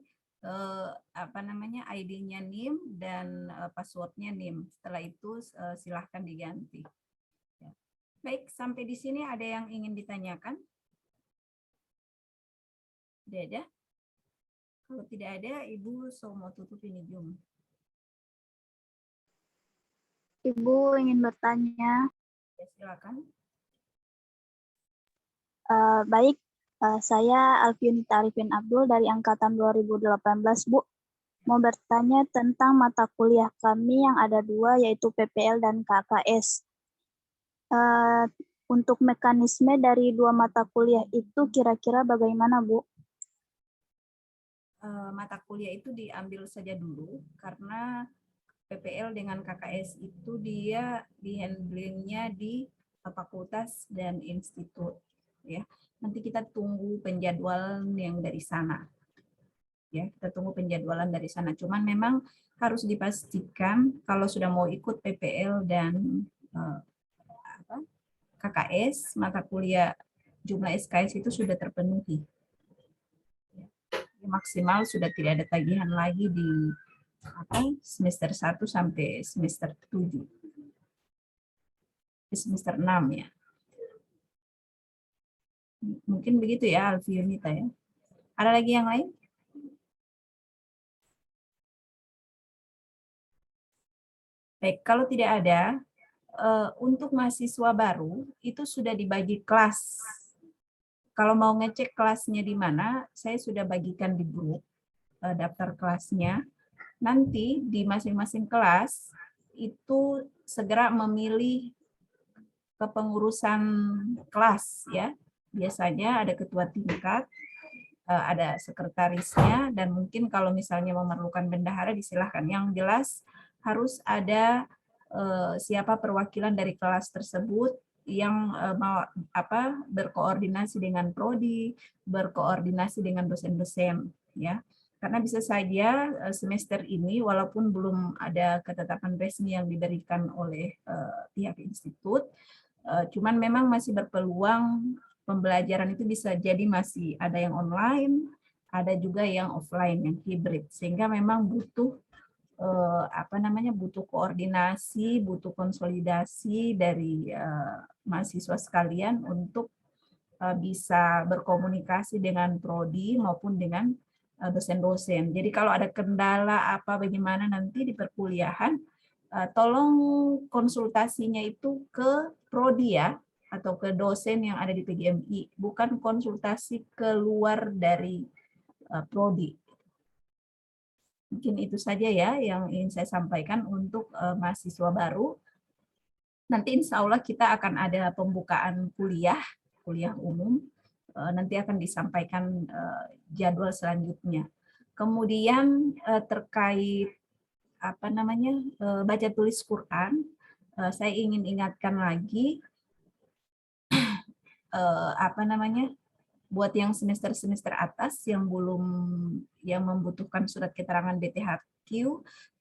ID-nya NIM dan passwordnya NIM. Setelah itu silahkan diganti. Ya. Baik, sampai di sini ada yang ingin ditanyakan? Tidak ada? Kalau tidak ada, Ibu mau tutup ini Zoom. Ibu ingin bertanya. Ya, silakan. Baik, saya Alfiunita Arifin Abdul dari angkatan 2018, Bu. Mau bertanya tentang mata kuliah kami yang ada dua, yaitu PPL dan KKS. Untuk mekanisme dari dua mata kuliah itu kira-kira bagaimana, Bu? Mata kuliah itu diambil saja dulu, karena PPL dengan KKS itu dia di-handlingnya di fakultas dan institut. Ya, nanti kita tunggu penjadwalan yang dari sana. Ya, kita tunggu penjadwalan dari sana. Cuman memang harus dipastikan kalau sudah mau ikut PPL dan KKS, mata kuliah jumlah SKS itu sudah terpenuhi. Ya, maksimal sudah tidak ada tagihan lagi di semester 1 sampai semester 7. Semester 6 ya. Mungkin begitu ya, Alfiunita ya. Ada lagi yang lain? Baik, kalau tidak ada, untuk mahasiswa baru itu sudah dibagi kelas. Kalau mau ngecek kelasnya di mana, saya sudah bagikan di grup daftar kelasnya. Nanti di masing-masing kelas itu segera memilih kepengurusan kelas ya. Biasanya ada ketua tingkat, ada sekretarisnya, dan mungkin kalau misalnya memerlukan bendahara disilahkan. Yang jelas harus ada siapa perwakilan dari kelas tersebut yang berkoordinasi dengan prodi, berkoordinasi dengan dosen-dosen ya. Karena bisa saja semester ini walaupun belum ada ketetapan resmi yang diberikan oleh pihak institut, cuman memang masih berpeluang pembelajaran itu bisa jadi masih ada yang online, ada juga yang offline, yang hybrid, sehingga memang butuh butuh koordinasi, butuh konsolidasi dari mahasiswa sekalian untuk bisa berkomunikasi dengan prodi maupun dengan dosen-dosen. Jadi kalau ada kendala bagaimana nanti di perkuliahan, tolong konsultasinya itu ke prodi ya, atau ke dosen yang ada di PGMI, bukan konsultasi keluar dari prodi. Mungkin itu saja ya yang ingin saya sampaikan untuk mahasiswa baru. Nanti insya Allah kita akan ada pembukaan kuliah umum. Nanti akan disampaikan jadwal selanjutnya. Kemudian terkait baca tulis Quran, saya ingin ingatkan lagi buat yang semester atas yang membutuhkan surat keterangan DTHQ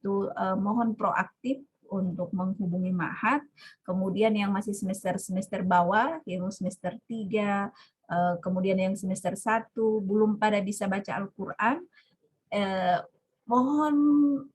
tuh mohon proaktif untuk menghubungi Ma'had. Kemudian yang masih semester bawah, yang semester 3, kemudian yang semester 1 belum pada bisa baca Al-Qur'an, mohon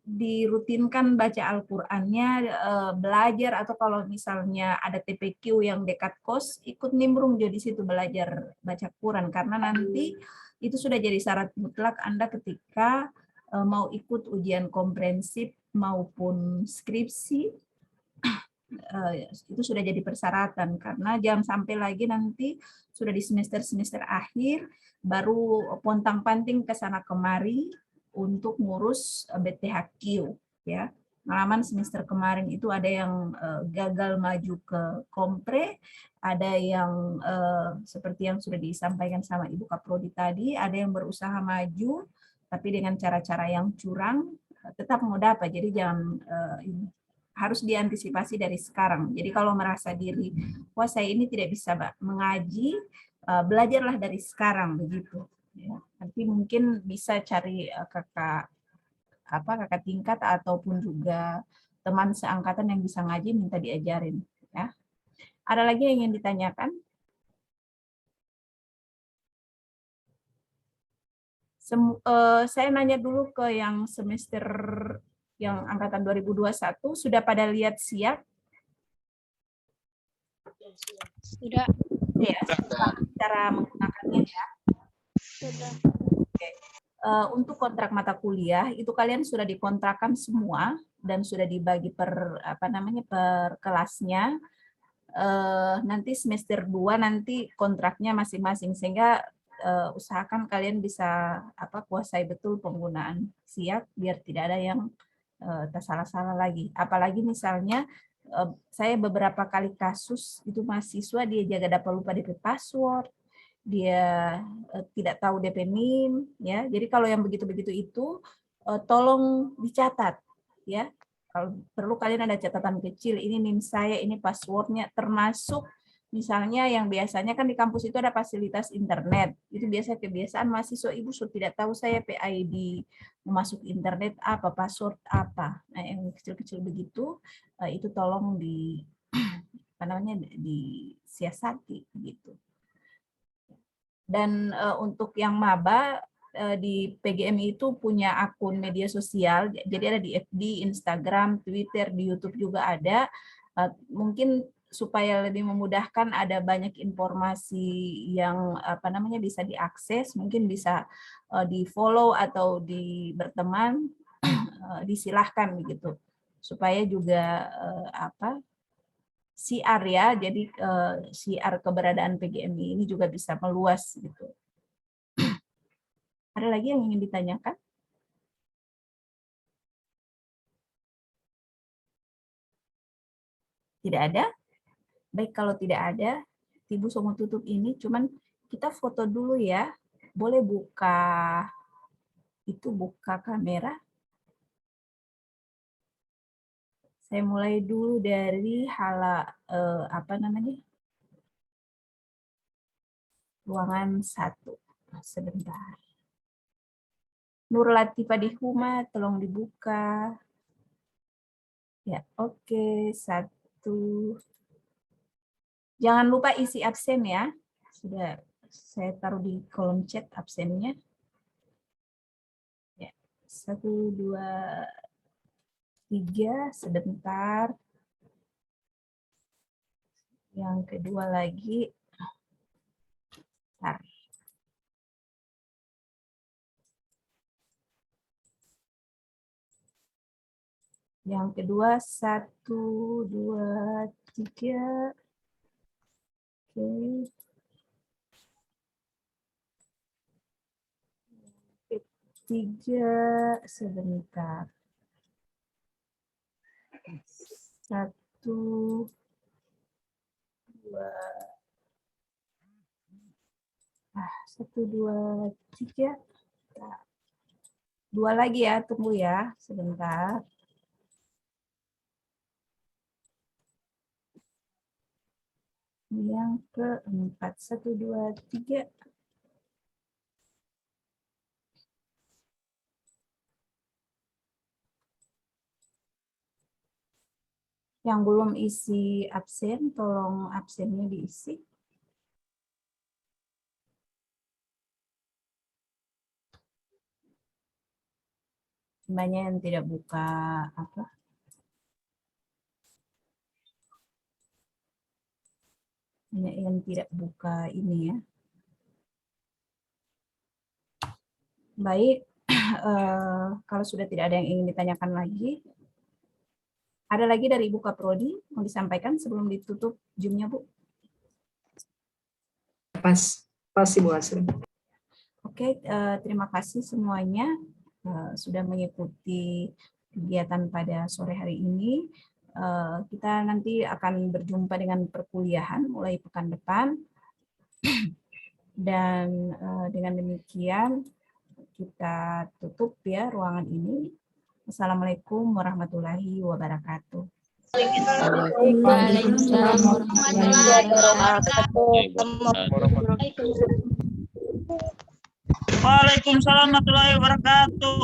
dirutinkan baca Al-Qur'annya, belajar, atau kalau misalnya ada TPQ yang dekat kos, ikut nimbrung jadi situ belajar baca Quran, karena nanti itu sudah jadi syarat mutlak Anda ketika mau ikut ujian komprehensif maupun skripsi. Itu sudah jadi persyaratan, karena jangan sampai lagi nanti sudah di semester akhir baru pontang-panting ke sana kemari untuk ngurus BTHQ, ya. Pengalaman semester kemarin itu ada yang gagal maju ke kompre, ada yang seperti yang sudah disampaikan sama Ibu Kaprodi tadi, ada yang berusaha maju tapi dengan cara-cara yang curang, tetap mau dapat. Jadi jangan harus diantisipasi dari sekarang. Jadi kalau merasa diri, wah saya ini tidak bisa mengaji, belajarlah dari sekarang begitu. Ya, nanti mungkin bisa cari kakak tingkat ataupun juga teman seangkatan yang bisa ngaji, minta diajarin. Ya. Ada lagi yang ingin ditanyakan? Saya nanya dulu ke yang semester yang angkatan 2021, sudah pada lihat siap? Sudah. Ya, cara menggunakannya ya. Sudah. Oke. Untuk kontrak mata kuliah itu kalian sudah dikontrakkan semua dan sudah dibagi per per kelasnya. Nanti semester 2 nanti kontraknya masing-masing, sehingga usahakan kalian bisa kuasai betul penggunaan siap biar tidak ada yang tersalah-salah lagi. Apalagi misalnya saya beberapa kali kasus itu mahasiswa dia jaga dapat lupa DP password, dia tidak tahu DP NIM, ya. Jadi kalau yang begitu-begitu itu tolong dicatat, ya. Kalau perlu kalian ada catatan kecil, ini NIM saya, ini passwordnya, termasuk misalnya yang biasanya kan di kampus itu ada fasilitas internet. Itu biasa kebiasaan mahasiswa, Ibu sudah tidak tahu saya PID masuk internet apa, password apa. Nah, yang kecil-kecil begitu itu tolong disiasati gitu. Dan untuk yang maba di PGMI itu punya akun media sosial, jadi ada di FB, Instagram, Twitter, di YouTube juga ada. Mungkin supaya lebih memudahkan, ada banyak informasi yang bisa diakses, mungkin bisa di-follow atau berteman, disilahkan begitu. Supaya juga siar ya, jadi siar keberadaan PGMI ini juga bisa meluas gitu. Ada lagi yang ingin ditanyakan? Tidak ada? Baik, kalau tidak ada, Ibu mau tutup ini, cuman kita foto dulu ya. Boleh buka kamera. Saya mulai dulu dari ruangan 1. Sebentar. Nur Latifah Dihuma, tolong dibuka. Ya, oke. 1. Jangan lupa isi absen ya. Sudah saya taruh di kolom chat absennya. Ya, 1, 2, 3, sebentar. Yang kedua lagi. Bentar. Yang kedua 1, 2, 3. Oke. Ketiga, sebentar. 1, 2. 1, 2, 3. Dua lagi ya, tunggu ya sebentar. Yang keempat, 1, 2, 3. Yang belum isi absen, tolong absennya diisi. Banyak yang tidak buka apa? Banyak yang tidak buka ini ya. Baik, kalau sudah tidak ada yang ingin ditanyakan lagi, ada lagi dari Ibu Kaprodi mau disampaikan sebelum ditutup Zoom-nya, Bu? Pas Ibu Asri. Oke, terima kasih semuanya sudah mengikuti kegiatan pada sore hari ini. Kita nanti akan berjumpa dengan perkuliahan mulai pekan depan. Dan dengan demikian kita tutup ya ruangan ini. Assalamualaikum warahmatullahi wabarakatuh. Waalaikumsalam warahmatullahi wabarakatuh. Waalaikumsalam warahmatullahi wabarakatuh.